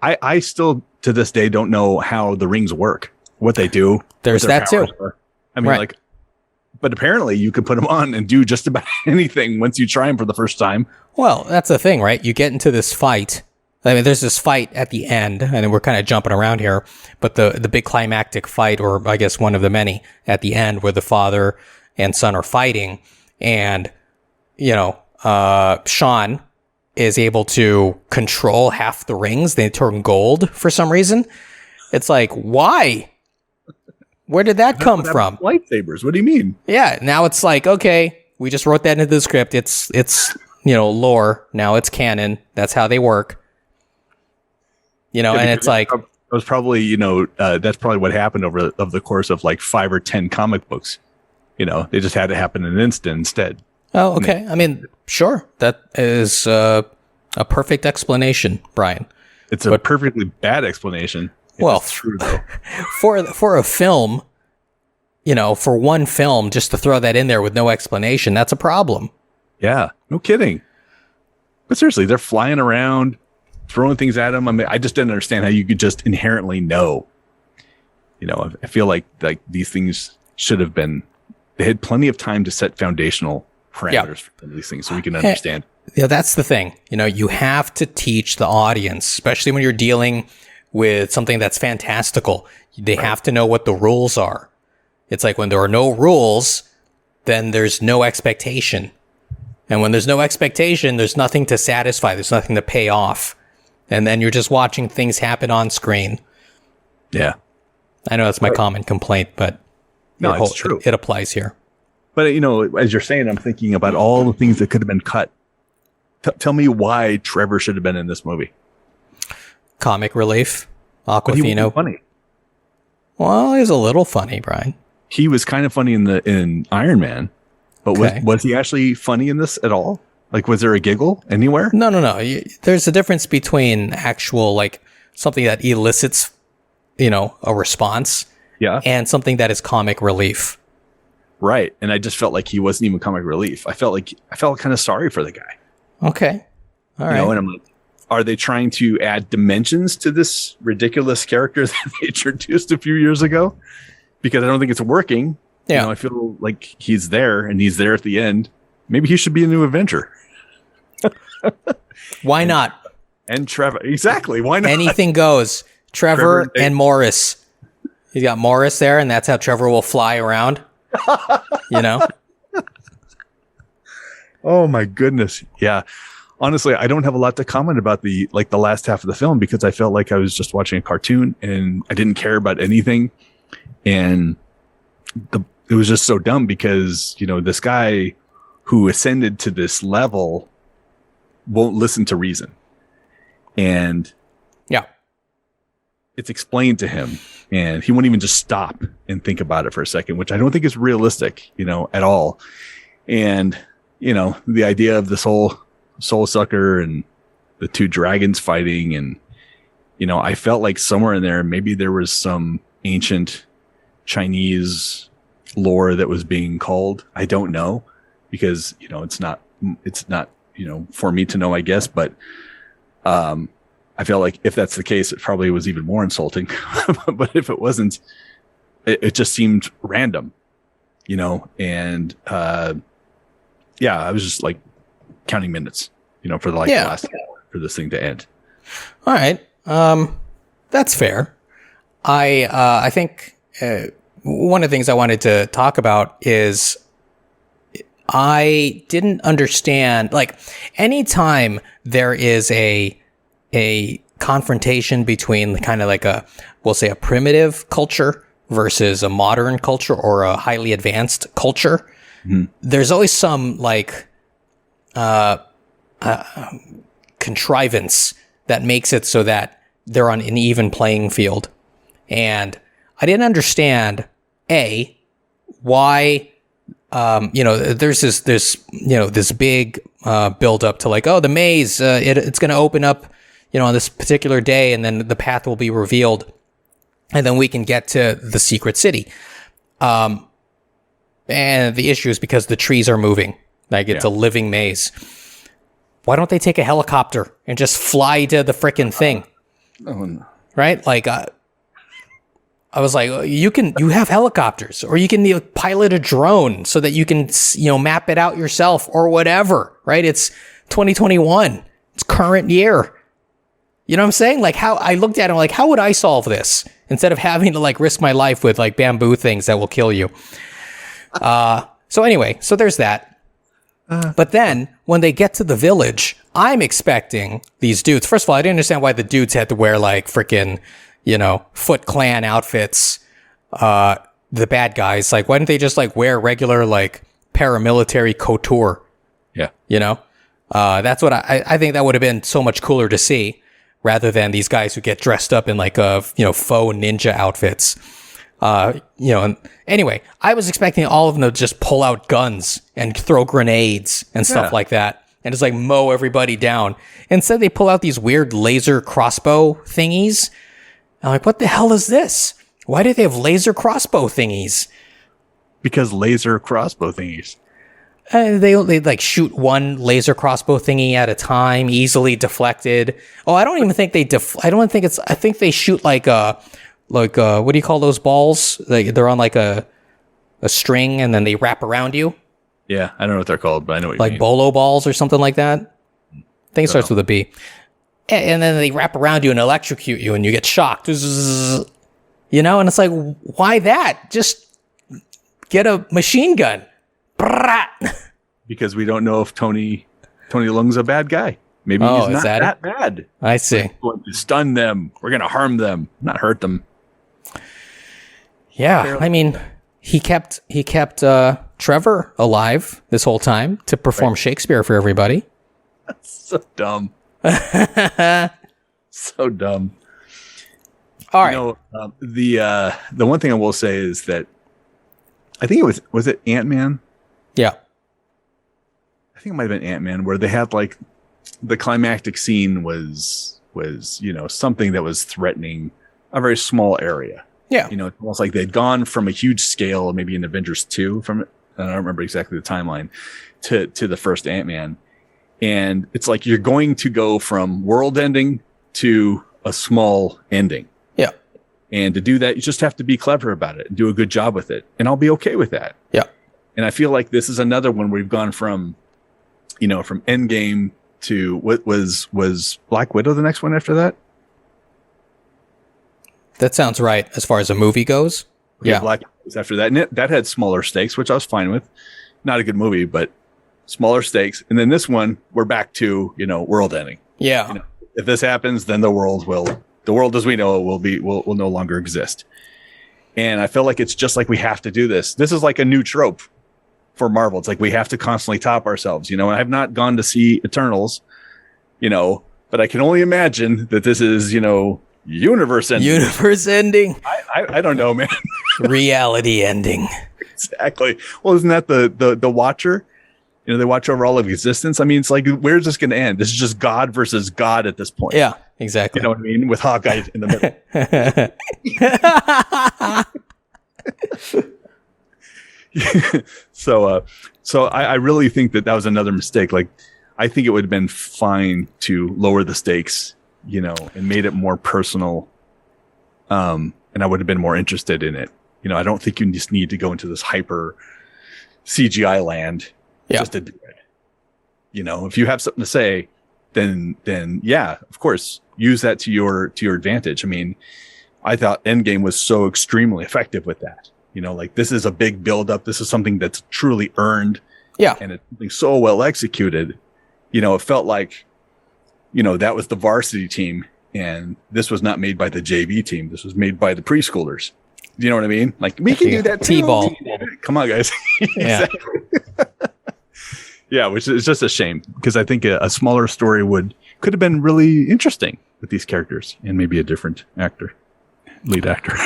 I still to this day don't know how the rings work, what they do. There's that too. I mean, but apparently you could put them on and do just about anything once you try them for the first time. Well, that's the thing, right? You get into this fight. I mean, there's this fight at the end, and we're kind of jumping around here, but the big climactic fight, or I guess one of the many at the end, where the father and son are fighting, and, Sean is able to control half the rings. They turn gold for some reason. It's like, why? Where did that come from? Lightsabers. What do you mean? Yeah. Now it's like, okay, we just wrote that into the script. It's lore. Now it's canon. That's how they work. And it's like, it was probably, that's probably what happened over the course of like 5 or 10 comic books. They just had it happen in an instant instead. Oh, okay. I mean, sure. That is a perfect explanation, Brian. It's a perfectly bad explanation. Well, it's true though. for a film, for one film, just to throw that in there with no explanation, that's a problem. Yeah, no kidding. But seriously, they're flying around, throwing things at them. I mean, I just didn't understand how you could just inherently know. I feel like these things should have been. They had plenty of time to set foundational parameters for some of these things, so we can understand. Yeah, that's the thing. You have to teach the audience, especially when you're dealing with something that's fantastical. They have to know what the rules are. It's like when there are no rules, then there's no expectation. And when there's no expectation, there's nothing to satisfy. There's nothing to pay off. And then you're just watching things happen on screen. Yeah. I know that's my common complaint, but it's true. It applies here. But, as you're saying, I'm thinking about all the things that could have been cut. Tell me why Trevor should have been in this movie. Comic relief. Aquafina. But he wasn't funny. Well, he's a little funny, Brian. He was kind of funny in Iron Man, but was he actually funny in this at all? Like, was there a giggle anywhere? No. There's a difference between actual, like, something that elicits, a response, and something that is comic relief. Right, and I just felt like he wasn't even comic relief. I felt kind of sorry for the guy. Okay, all right. And I'm like, are they trying to add dimensions to this ridiculous character that they introduced a few years ago? Because I don't think it's working. Yeah. I feel like he's there, and he's there at the end. Maybe he should be a new Avenger. Why not? And Trevor. Exactly. Why not? Anything goes. Trevor and Morris. He's got Morris there, and that's how Trevor will fly around. Oh, my goodness. Yeah. Honestly, I don't have a lot to comment about the last half of the film because I felt like I was just watching a cartoon and I didn't care about anything. And it was just so dumb because, this guy who ascended to this level won't listen to reason. And it's explained to him and he won't even just stop and think about it for a second, which I don't think is realistic, at all. And, the idea of this whole soul sucker and the two dragons fighting. And, I felt like somewhere in there, maybe there was some ancient Chinese lore that was being called. I don't know because, it's not, for me to know, I guess, but, I feel like if that's the case, it probably was even more insulting, but if it wasn't, it just seemed random, and, I was just like counting minutes, for the last hour for this thing to end. All right. That's fair. I think, one of the things I wanted to talk about is I didn't understand, like, anytime there is a confrontation between kind of like we'll say a primitive culture versus a modern culture or a highly advanced culture, there's always some I contrivance that makes it so that they're on an even playing field. And I didn't understand why, there's this big build up to like, oh, the maze, it's going to open up, on this particular day, and then the path will be revealed, and then we can get to the secret city. And the issue is because the trees are moving, like it's a living maze. Why don't they take a helicopter and just fly to the frickin' thing? Right? Like, I was like, you have helicopters, or you can pilot a drone so that you can, map it out yourself or whatever, right? It's 2021. It's current year. You know what I'm saying? Like, how I looked at it, like, how would I solve this instead of having to like risk my life with like bamboo things that will kill you? So anyway, so there's that. But then when they get to the village, I'm expecting these dudes. First of all, I didn't understand why the dudes had to wear like freaking, Foot Clan outfits. The bad guys, like, why didn't they just like wear regular like paramilitary couture? Yeah. That's what I think that would have been so much cooler to see, rather than these guys who get dressed up in like faux ninja outfits. And anyway, I was expecting all of them to just pull out guns and throw grenades and stuff like that, and just like mow everybody down. Instead, they pull out these weird laser crossbow thingies. I'm like, what the hell is this? Why do they have laser crossbow thingies? Because laser crossbow thingies. They like shoot one laser crossbow thingy at a time, easily deflected. Oh, I don't even think they I think they shoot like what do you call those balls? Like they're on like a string, and then they wrap around you. Yeah, I don't know what they're called, but I know what you mean. Like bolo balls or something like that. I think it starts with a B. And then they wrap around you and electrocute you, and you get shocked. And it's like, why that? Just get a machine gun. Because we don't know if Tony Leung's a bad guy. Maybe he's not that bad. I see. We're going to stun them. We're going to harm them, not hurt them. Yeah, I mean, he kept Trevor alive this whole time to perform Shakespeare for everybody. That's so dumb. So dumb. All right. The one thing I will say is that I think it was it Ant-Man? Yeah. I think it might have been Ant-Man, where they had like the climactic scene was something that was threatening a very small area. Yeah. It's almost like they'd gone from a huge scale, maybe in Avengers 2 from, I don't remember exactly the timeline, to the first Ant-Man. And it's like you're going to go from world ending to a small ending. Yeah. And to do that, you just have to be clever about it and do a good job with it. And I'll be okay with that. Yeah. And I feel like this is another one where we've gone from Endgame to what was Black Widow the next one after that? That sounds right as far as a movie goes. Yeah. Black Widow was after that. And that had smaller stakes, which I was fine with. Not a good movie, but smaller stakes. And then this one, we're back to, world ending. Yeah. If this happens, then the world as we know it will no longer exist. And I feel like it's just like we have to do this. This is like a new trope for Marvel. It's like we have to constantly top ourselves, and I have not gone to see Eternals, but I can only imagine that this is, universe ending. Universe ending. I don't know, man. Reality ending. Exactly. Well, isn't that the Watcher? They watch over all of existence. I mean, it's like, where's this going to end? This is just God versus God at this point. Yeah, exactly. You know what I mean? With Hawkeye in the middle. So I really think that was another mistake. Like, I think it would have been fine to lower the stakes, and made it more personal. And I would have been more interested in it. I don't think you just need to go into this hyper CGI land. Yeah. Just to do it. If you have something to say, then yeah, of course, use that to your advantage. I mean, I thought Endgame was so extremely effective with that. Like, this is a big buildup. This is something that's truly earned. Yeah. And it's something so well executed. It felt like, that was the varsity team, and this was not made by the JV team. This was made by the preschoolers. You know what I mean? Like, we can do that too. T-ball. Come on, guys. Yeah. Exactly. Yeah, which is just a shame because I think a smaller story could have been really interesting with these characters and maybe a different lead actor.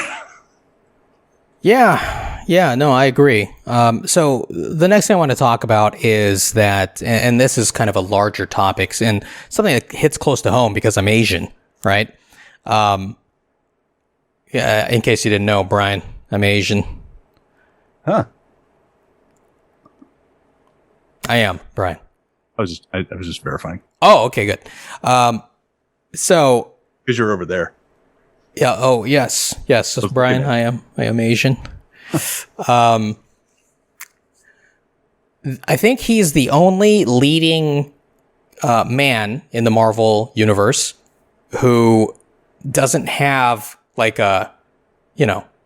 Yeah, no, I agree. So the next thing I want to talk about is that, and this is kind of a larger topic and something that hits close to home because I'm Asian, right? Yeah, in case you didn't know, Brian, I'm Asian. Huh. I am, Brian. I was just verifying. Oh, okay, good. So Because you're over there. yeah. Oh, yes. So Brian, I am Asian. I think he's the only leading man in the Marvel universe who doesn't have like a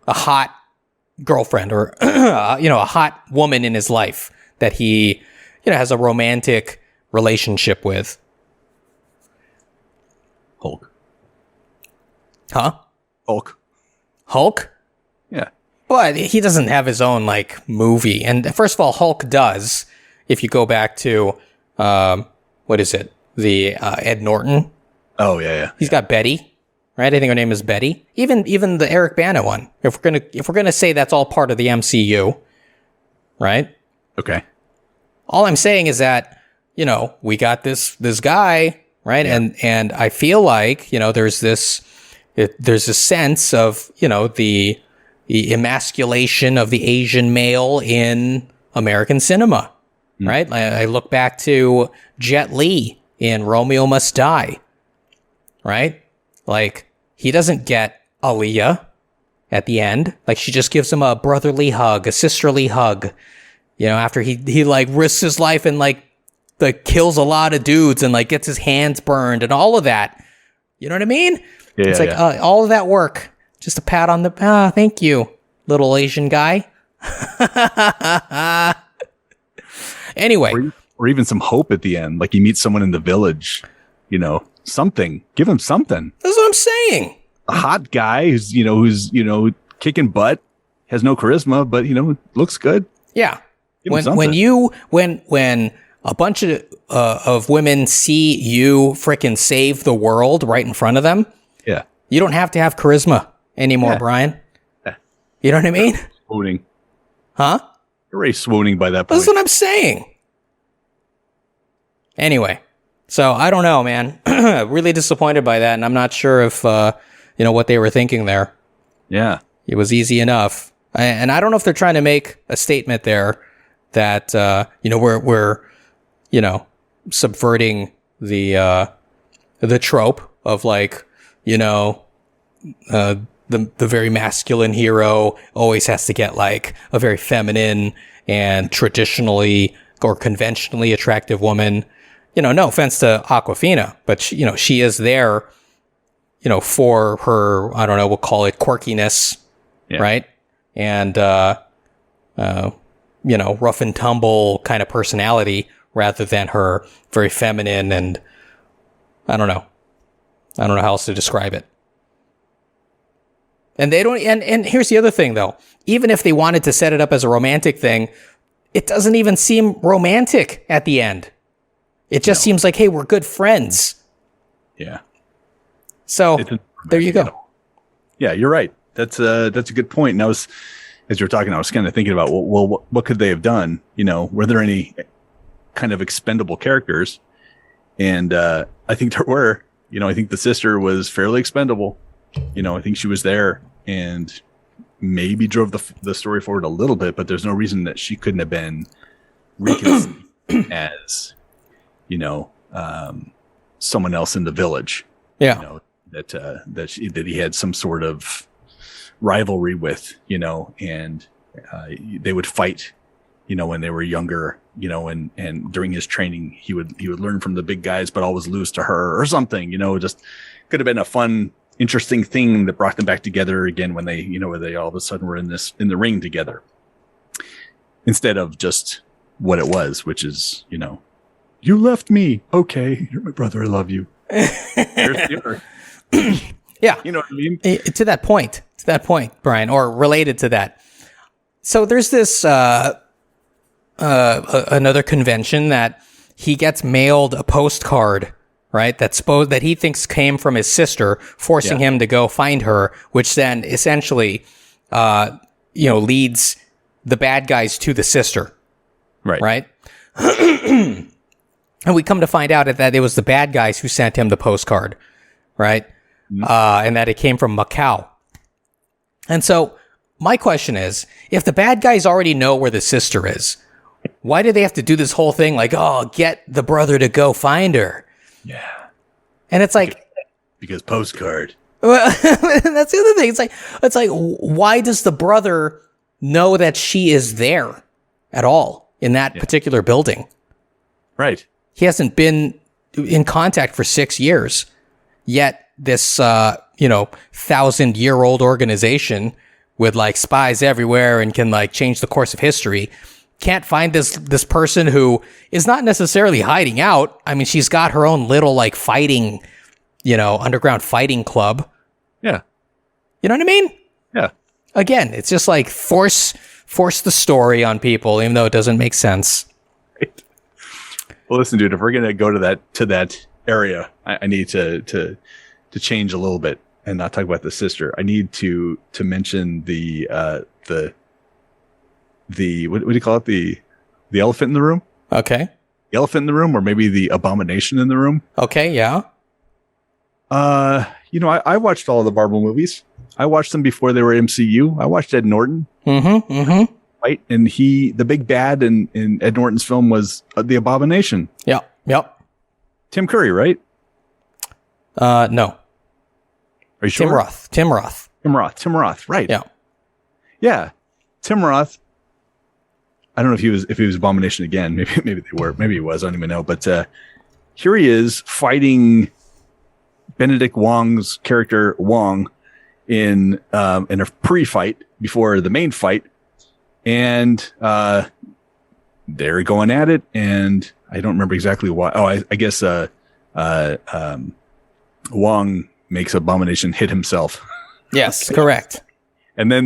hot girlfriend or a hot woman in his life that he has a romantic relationship with. Hulk. Huh? Hulk? Yeah. But he doesn't have his own like movie. And first of all, Hulk does. If you go back to what is it? The Ed Norton. Oh yeah. He's got Betty, right? I think her name is Betty. Even the Eric Bana one. If we're gonna say that's all part of the MCU, right? Okay. All I'm saying is that we got this guy, right? Yeah. And I feel like there's this sense of the emasculation of the Asian male in American cinema, right? I look back to Jet Li in Romeo Must Die, right? Like he doesn't get Aaliyah at the end. Like she just gives him a brotherly hug, a sisterly hug, after he like risks his life and like kills a lot of dudes and like gets his hands burned and all of that. You know what I mean? Yeah, it's like all of that work, just a pat on the thank you, little Asian guy. Anyway, or even some hope at the end, like you meet someone in the village, something. Give him something. That's what I'm saying. A hot guy who's kicking butt, has no charisma, but looks good. Yeah. Give him When a bunch of women see you frickin' save the world right in front of them, yeah, you don't have to have charisma anymore, Brian. Yeah. You know what I mean? Swooning. Huh? You're already swooning by that point. That's what I'm saying. Anyway, so I don't know, man. Really disappointed by that, and I'm not sure if what they were thinking there. Yeah, it was easy enough, and I don't know if they're trying to make a statement there that we're subverting the trope of like the very masculine hero always has to get like a very feminine and traditionally or conventionally attractive woman. No offense to Awkwafina, but she is there, for her, I don't know, we'll call it quirkiness, right? And, rough and tumble kind of personality rather than her very feminine and I don't know how else to describe it. And they don't, and here's the other thing though, even if they wanted to set it up as a romantic thing, it doesn't even seem romantic at the end. It just seems like, hey, we're good friends. Yeah. So there you go. Yeah, you're right. That's a good point. And as you were talking, I was kind of thinking about, well, what could they have done? Were there any kind of expendable characters? And I think there were. I think the sister was fairly expendable. I think she was there and maybe drove the story forward a little bit, but there's no reason that she couldn't have been reconceived as, someone else in the village. Yeah. That he had some sort of rivalry with, and they would fight, when they were younger, and during his training, he would learn from the big guys, but always lose to her or something, just could have been a fun, interesting thing that brought them back together again when they, where they all of a sudden were in the ring together instead of just what it was, which is, you left me. Okay. You're my brother. I love you. Yeah. You know what I mean? To that point, Brian, or related to that. So there's this another convention that he gets mailed a postcard, right? That he thinks came from his sister, forcing him to go find her, which then essentially, leads the bad guys to the sister, right? And we come to find out that it was the bad guys who sent him the postcard, right? And that it came from Macau. And so my question is, if the bad guys already know where the sister is, why do they have to do this whole thing like, oh, get the brother to go find her? Yeah. And it's like... Because postcard. Well, that's the other thing. It's like, why does the brother know that she is there at all in that particular building? Right. He hasn't been in contact for 6 years, yet this, 1,000-year-old organization with like spies everywhere and can like change the course of history can't find this person who is not necessarily hiding out. I mean, she's got her own little like fighting, underground fighting club. Yeah. You know what I mean? Yeah. Again, it's just like force the story on people, even though it doesn't make sense. Right. Well, listen, dude, if we're gonna go to that area, I need to change a little bit and not talk about the sister. I need to mention the what do you call it? The elephant in the room? Okay. The elephant in the room, or maybe the abomination in the room. Okay, yeah. I watched all the Marvel movies. I watched them before they were MCU. I watched Ed Norton. Mm-hmm. Right, and the big bad in Ed Norton's film was the Abomination. Yep. Tim Curry, right? No. Are you sure? Tim Roth. Tim Roth, right? Yeah. Tim Roth. I don't know if he was Abomination again. Maybe they were. Maybe he was. I don't even know. But here he is fighting Benedict Wong's character Wong in a pre-fight before the main fight. And they're going at it, and I don't remember exactly why. Oh, I guess Wong makes Abomination hit himself. Yes, correct. And then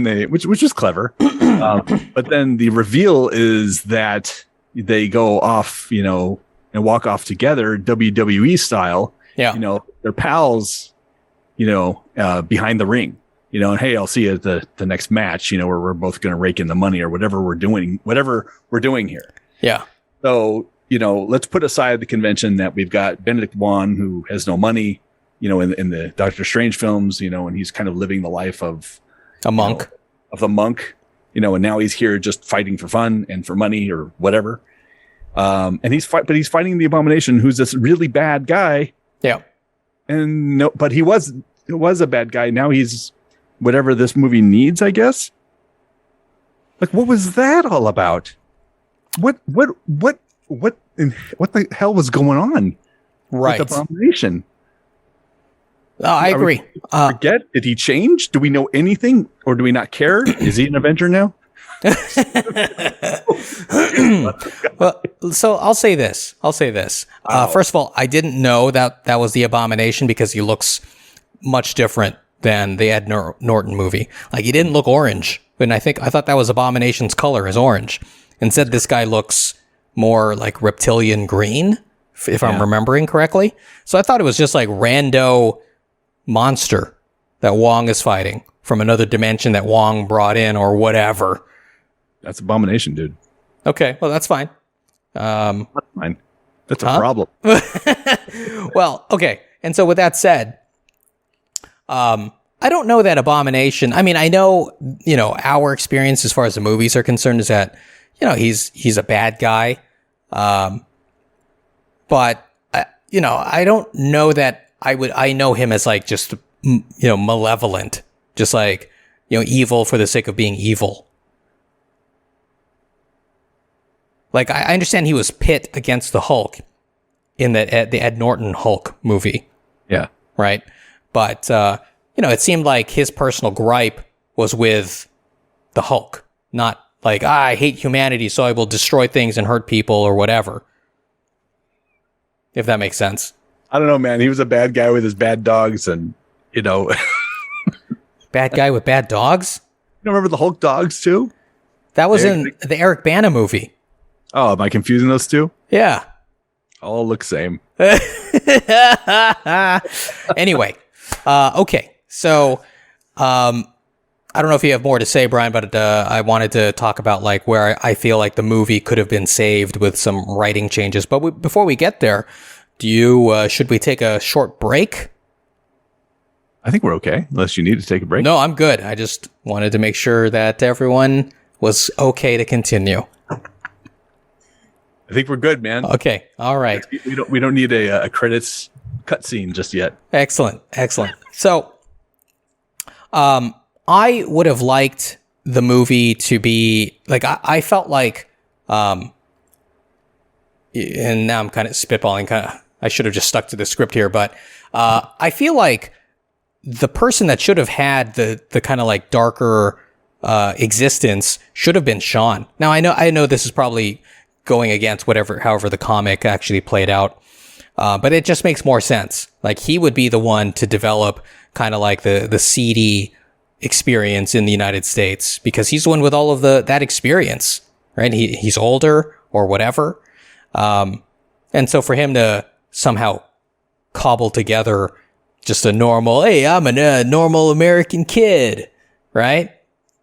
they, which is clever. But then the reveal is that they go off, and walk off together, WWE style. Yeah. They're pals, behind the ring. And hey, I'll see you at the next match, where we're both going to rake in the money or whatever we're doing here. Yeah. So, let's put aside the convention that we've got Benedict Wong, who has no money, in the Doctor Strange films, and he's kind of living the life of a monk, of the monk, and now he's here just fighting for fun and for money or whatever. And he's fighting the Abomination, who's this really bad guy. Yeah. And no, but he was a bad guy. Now he's whatever this movie needs, I guess. Like, what was that all about? What the hell was going on? Right. With Abomination? Oh, I agree. Forget? Did he change? Do we know anything, or do we not care? Is he an Avenger now? Well, so I'll say this. First of all, I didn't know that was the Abomination because he looks much different than the Ed Norton movie. Like, he didn't look orange, and I thought that was Abomination's color is orange. Instead, this guy looks more like reptilian green, if I'm remembering correctly. So I thought it was just like rando monster that Wong is fighting from another dimension that Wong brought in or whatever. That's Abomination, dude. Okay, well, that's fine. That's fine. That's a problem. Well, okay. And so with that said, I don't know that Abomination. I mean, I know, our experience as far as the movies are concerned is that, he's a bad guy. But, I don't know that I know him as like just, malevolent, just like, evil for the sake of being evil. Like, I understand he was pit against the Hulk in the Ed Norton Hulk movie. Yeah. Right. But, it seemed like his personal gripe was with the Hulk, not like, I hate humanity, so I will destroy things and hurt people or whatever. If that makes sense. I don't know, man. He was a bad guy with his bad dogs and, Bad guy with bad dogs? You don't remember the Hulk dogs, too? That was in the Eric Bana movie. Oh, am I confusing those two? Yeah. All look same. Anyway, okay. So, I don't know if you have more to say, Brian, but I wanted to talk about like where I feel like the movie could have been saved with some writing changes. But before we get there, should we take a short break? I think we're okay, unless you need to take a break. No, I'm good. I just wanted to make sure that everyone was okay to continue. I think we're good, man. Okay. All right. We don't need a credits cutscene just yet. Excellent. So, I would have liked the movie to be like, I felt like, and now I'm kind of spitballing, I should have just stuck to the script here, but, I feel like the person that should have had the kind of like darker, existence should have been Sean. Now I know this is probably going against however the comic actually played out. But it just makes more sense. Like he would be the one to develop kind of like the seedy experience in the United States because he's the one with all of that experience, right? He's older or whatever. And so for him to somehow cobble together just a normal, hey, I'm a normal American kid, right?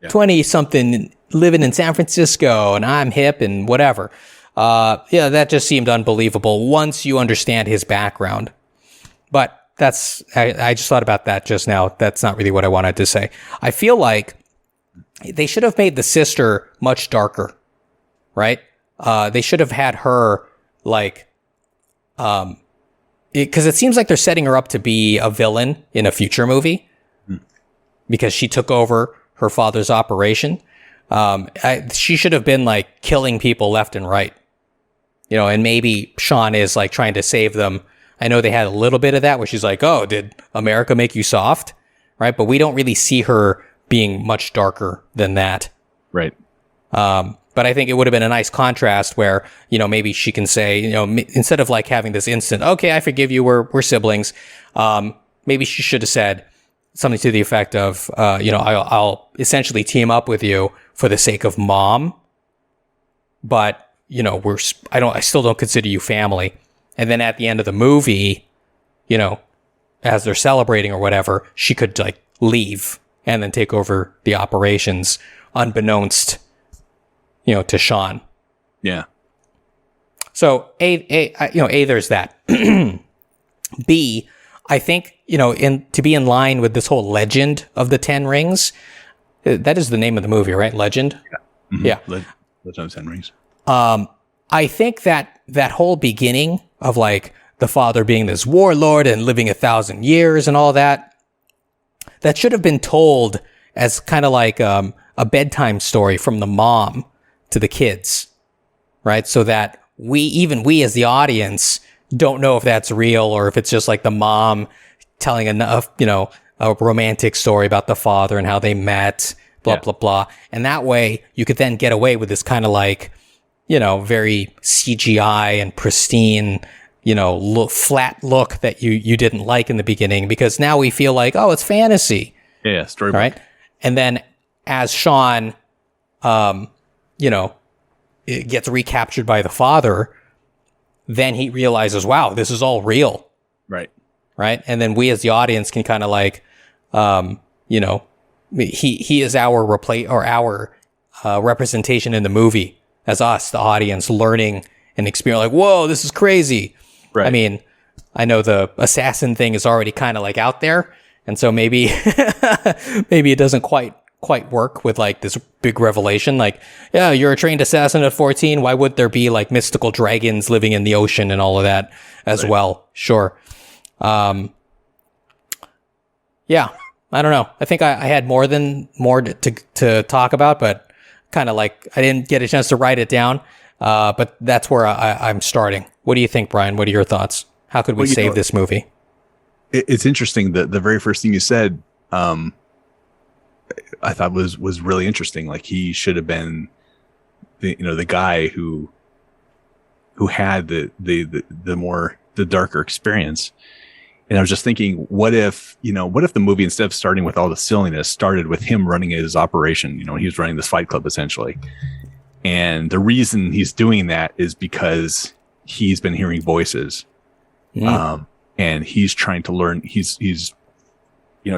20 something living in San Francisco and I'm hip and whatever. That just seemed unbelievable once you understand his background. But I just thought about that just now. That's not really what I wanted to say. I feel like they should have made the sister much darker, right? They should have had her like, because it seems like they're setting her up to be a villain in a future movie because she took over her father's operation. She should have been like killing people left and right, and maybe Sean is like trying to save them. I know they had a little bit of that where she's like, oh, did America make you soft? Right. But we don't really see her being much darker than that. Right. But I think it would have been a nice contrast where, maybe she can say, instead of like having this instant, okay, I forgive you. We're siblings. Maybe she should have said something to the effect of, I'll essentially team up with you for the sake of mom. But, I still don't consider you family. And then at the end of the movie, as they're celebrating or whatever, she could like leave and then take over the operations unbeknownst, to Sean. Yeah. So there's that. B, I think, to be in line with this whole legend of the 10 rings, that is the name of the movie, right? Legend. Yeah. Mm-hmm. Yeah. Legend of 10 rings. I think that whole beginning of like the father being this warlord and living 1,000 years and all that should have been told as kind of like a bedtime story from the mom to the kids, right? So that we as the audience don't know if that's real or if it's just like the mom telling a romantic story about the father and how they met, blah, blah, blah. And that way you could then get away with this kind of like, very CGI and pristine, flat look that you didn't like in the beginning because now we feel like, oh, it's fantasy. Yeah, storybook. Right? And then as Sean, it gets recaptured by the father, then he realizes, wow, this is all real. Right. Right. And then we as the audience can kind of like, he is our representation in the movie as us, the audience, learning and experience like, whoa, this is crazy. Right. I mean, I know the assassin thing is already kind of like out there. And so maybe it doesn't quite work with like this big revelation. Like, yeah, you're a trained assassin at 14. Why would there be like mystical dragons living in the ocean and all of that as well? Sure. Yeah, I don't know. I think I had more to talk about, but kind of like I didn't get a chance to write it down. But that's where I'm starting. What do you think, Brian? What are your thoughts? How could we save this movie? It's interesting that the very first thing you said, I thought was really interesting. Like he should have been the guy who had the darker experience. And I was just thinking, what if the movie, instead of starting with all the silliness, started with him running his operation? He was running this fight club essentially. And the reason he's doing that is because he's been hearing voices. And he's trying to learn, he's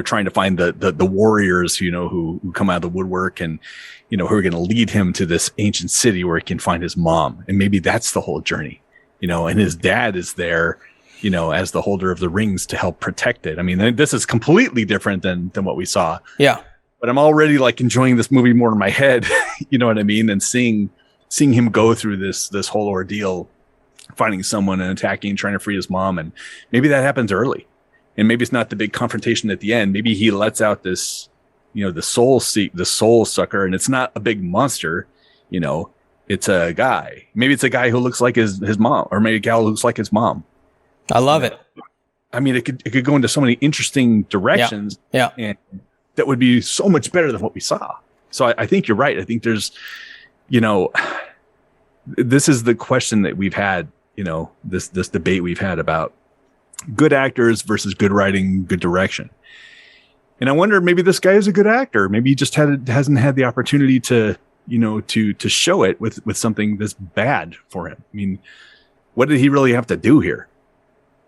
trying to find the warriors, who come out of the woodwork and, who are going to lead him to this ancient city where he can find his mom. And maybe that's the whole journey, and his dad is there, as the holder of the rings to help protect it. I mean, this is completely different than what we saw. Yeah. But I'm already like enjoying this movie more in my head, you know what I mean? And seeing him go through this whole ordeal, finding someone and attacking, trying to free his mom. And maybe that happens early. And maybe it's not the big confrontation at the end. Maybe he lets out this, the soul sucker, and it's not a big monster, it's a guy. Maybe it's a guy who looks like his mom, or maybe a gal who looks like his mom. I love it. I mean, it could go into so many interesting directions. Yeah. And that would be so much better than what we saw. So I think you're right. I think there's, this is the question that we've had, this debate we've had about good actors versus good writing, good direction. And I wonder, maybe this guy is a good actor. Maybe he just hasn't had the opportunity to show it with something this bad for him. I mean, what did he really have to do here?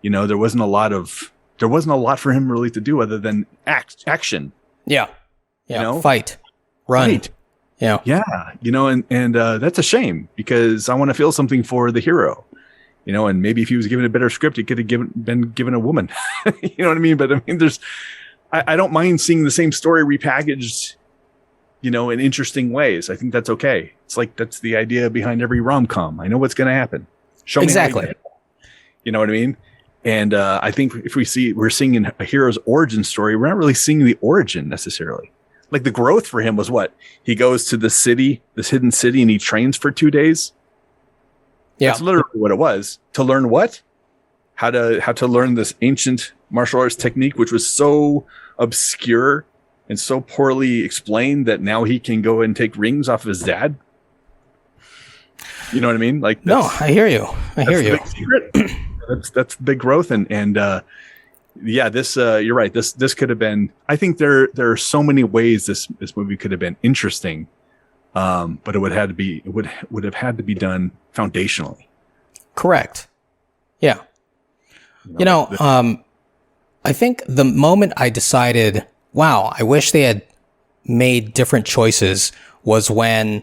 There wasn't a lot for him really to do other than action. Yeah. Fight, run. Fight. Yeah. And that's a shame, because I want to feel something for the hero. And maybe if he was given a better script, he could have been given a woman. You know what I mean? But I mean, I don't mind seeing the same story repackaged, in interesting ways. I think that's okay. It's like, that's the idea behind every rom-com. I know what's going to happen. Show me exactly. You know what I mean? And I think if we're seeing in a hero's origin story, we're not really seeing the origin necessarily. Like, the growth for him was what? He goes to this hidden city, and he trains for 2 days. Yeah. That's literally what it was. To learn what? How to learn this ancient martial arts technique, which was so obscure and so poorly explained that now he can go and take rings off of his dad. You know what I mean? Like, no, I hear you. Big secret. That's big growth. And this, you're right. This could have been, I think there are so many ways this movie could have been interesting. But it would have had to be done foundationally. Correct. Yeah. I think the moment I decided, wow, I wish they had made different choices, was when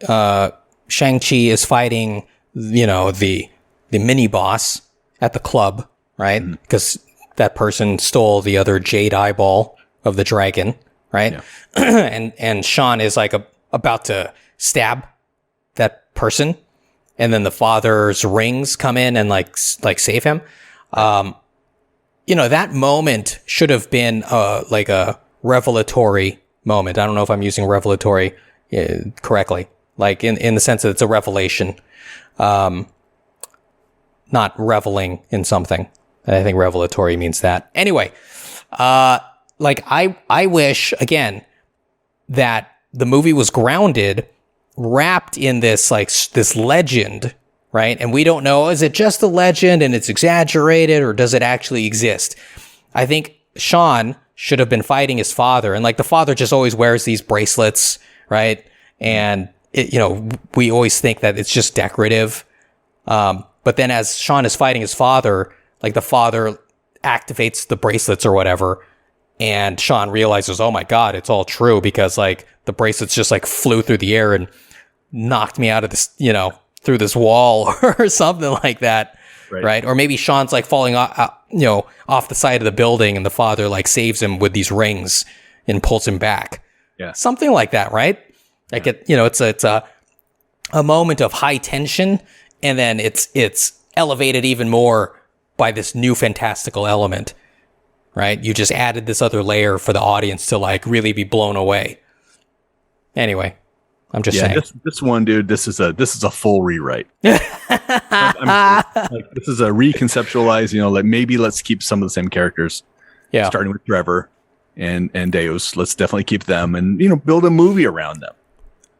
Shang-Chi is fighting, the mini boss at the club, right? Because that person stole the other jade eyeball of the dragon, right? Yeah. and Sean is like about to stab that person, and then the father's rings come in and like save him. That moment should have been like a revelatory moment. I don't know if I'm using revelatory correctly, like in the sense that it's a revelation, not reveling in something. I think revelatory means that. Anyway, I wish, again, that the movie was wrapped in this legend, right? And we don't know, is it just a legend and it's exaggerated, or does it actually exist? I think Sean should have been fighting his father, and the father just always wears these bracelets, right? And we always think that it's just decorative. But then as Sean is fighting his father, the father activates the bracelets or whatever, and Sean realizes, oh my God, it's all true, because the bracelets just flew through the air and knocked me out of this, through this wall or something like that. Right. Or maybe Sean's falling off the side of the building, and the father saves him with these rings and pulls him back. Yeah. Something like that. Right. It's a moment of high tension, and then it's elevated even more by this new fantastical element. Right. You just added this other layer for the audience to really be blown away. Anyway, I'm just saying. This one, dude, this is a full rewrite. This is a reconceptualize, maybe let's keep some of the same characters. Yeah. Starting with Trevor and Deus. Let's definitely keep them and, build a movie around them.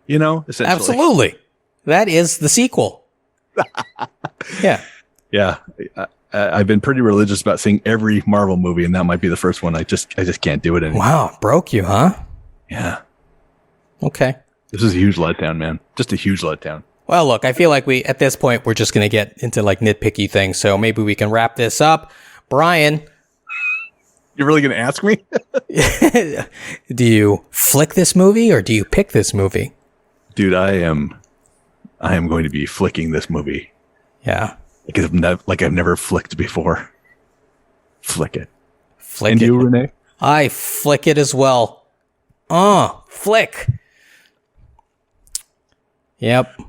Essentially. Absolutely. That is the sequel. Yeah. Yeah. I've been pretty religious about seeing every Marvel movie, and that might be the first one. I just can't do it anymore. Wow, broke you, huh? Yeah. Okay. This is a huge letdown, man. Just a huge letdown. Well, look, I feel like at this point, we're just going to get into like nitpicky things. So maybe we can wrap this up. Brian. You're really going to ask me? Do you flick this movie or do you pick this movie? Dude, I am going to be flicking this movie. Yeah. Like I've never flicked before. Flick it. Flick and it. you, Renee? I flick it as well. Flick. Yep.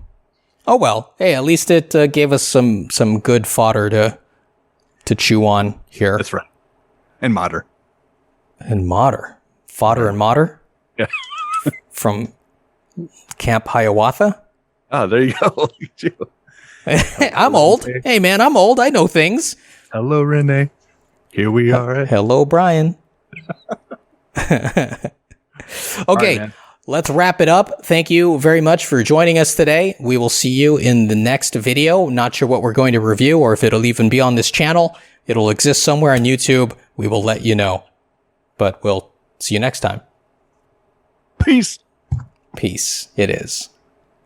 Oh well. Hey, at least it gave us some good fodder to chew on here. That's right. And Mater. And Mater. Fodder and Mater? Yeah. From Camp Hiawatha? Oh, there you go. Look at you. I'm old. Hey man, I'm old. I know things. Hello, Renee. Here we are. Hello, Brian. Okay. Right, let's wrap it up. Thank you very much for joining us today. We will see you in the next video. Not sure what we're going to review or if it'll even be on this channel. It'll exist somewhere on YouTube. We will let you know. But we'll see you next time. Peace. Peace. It is.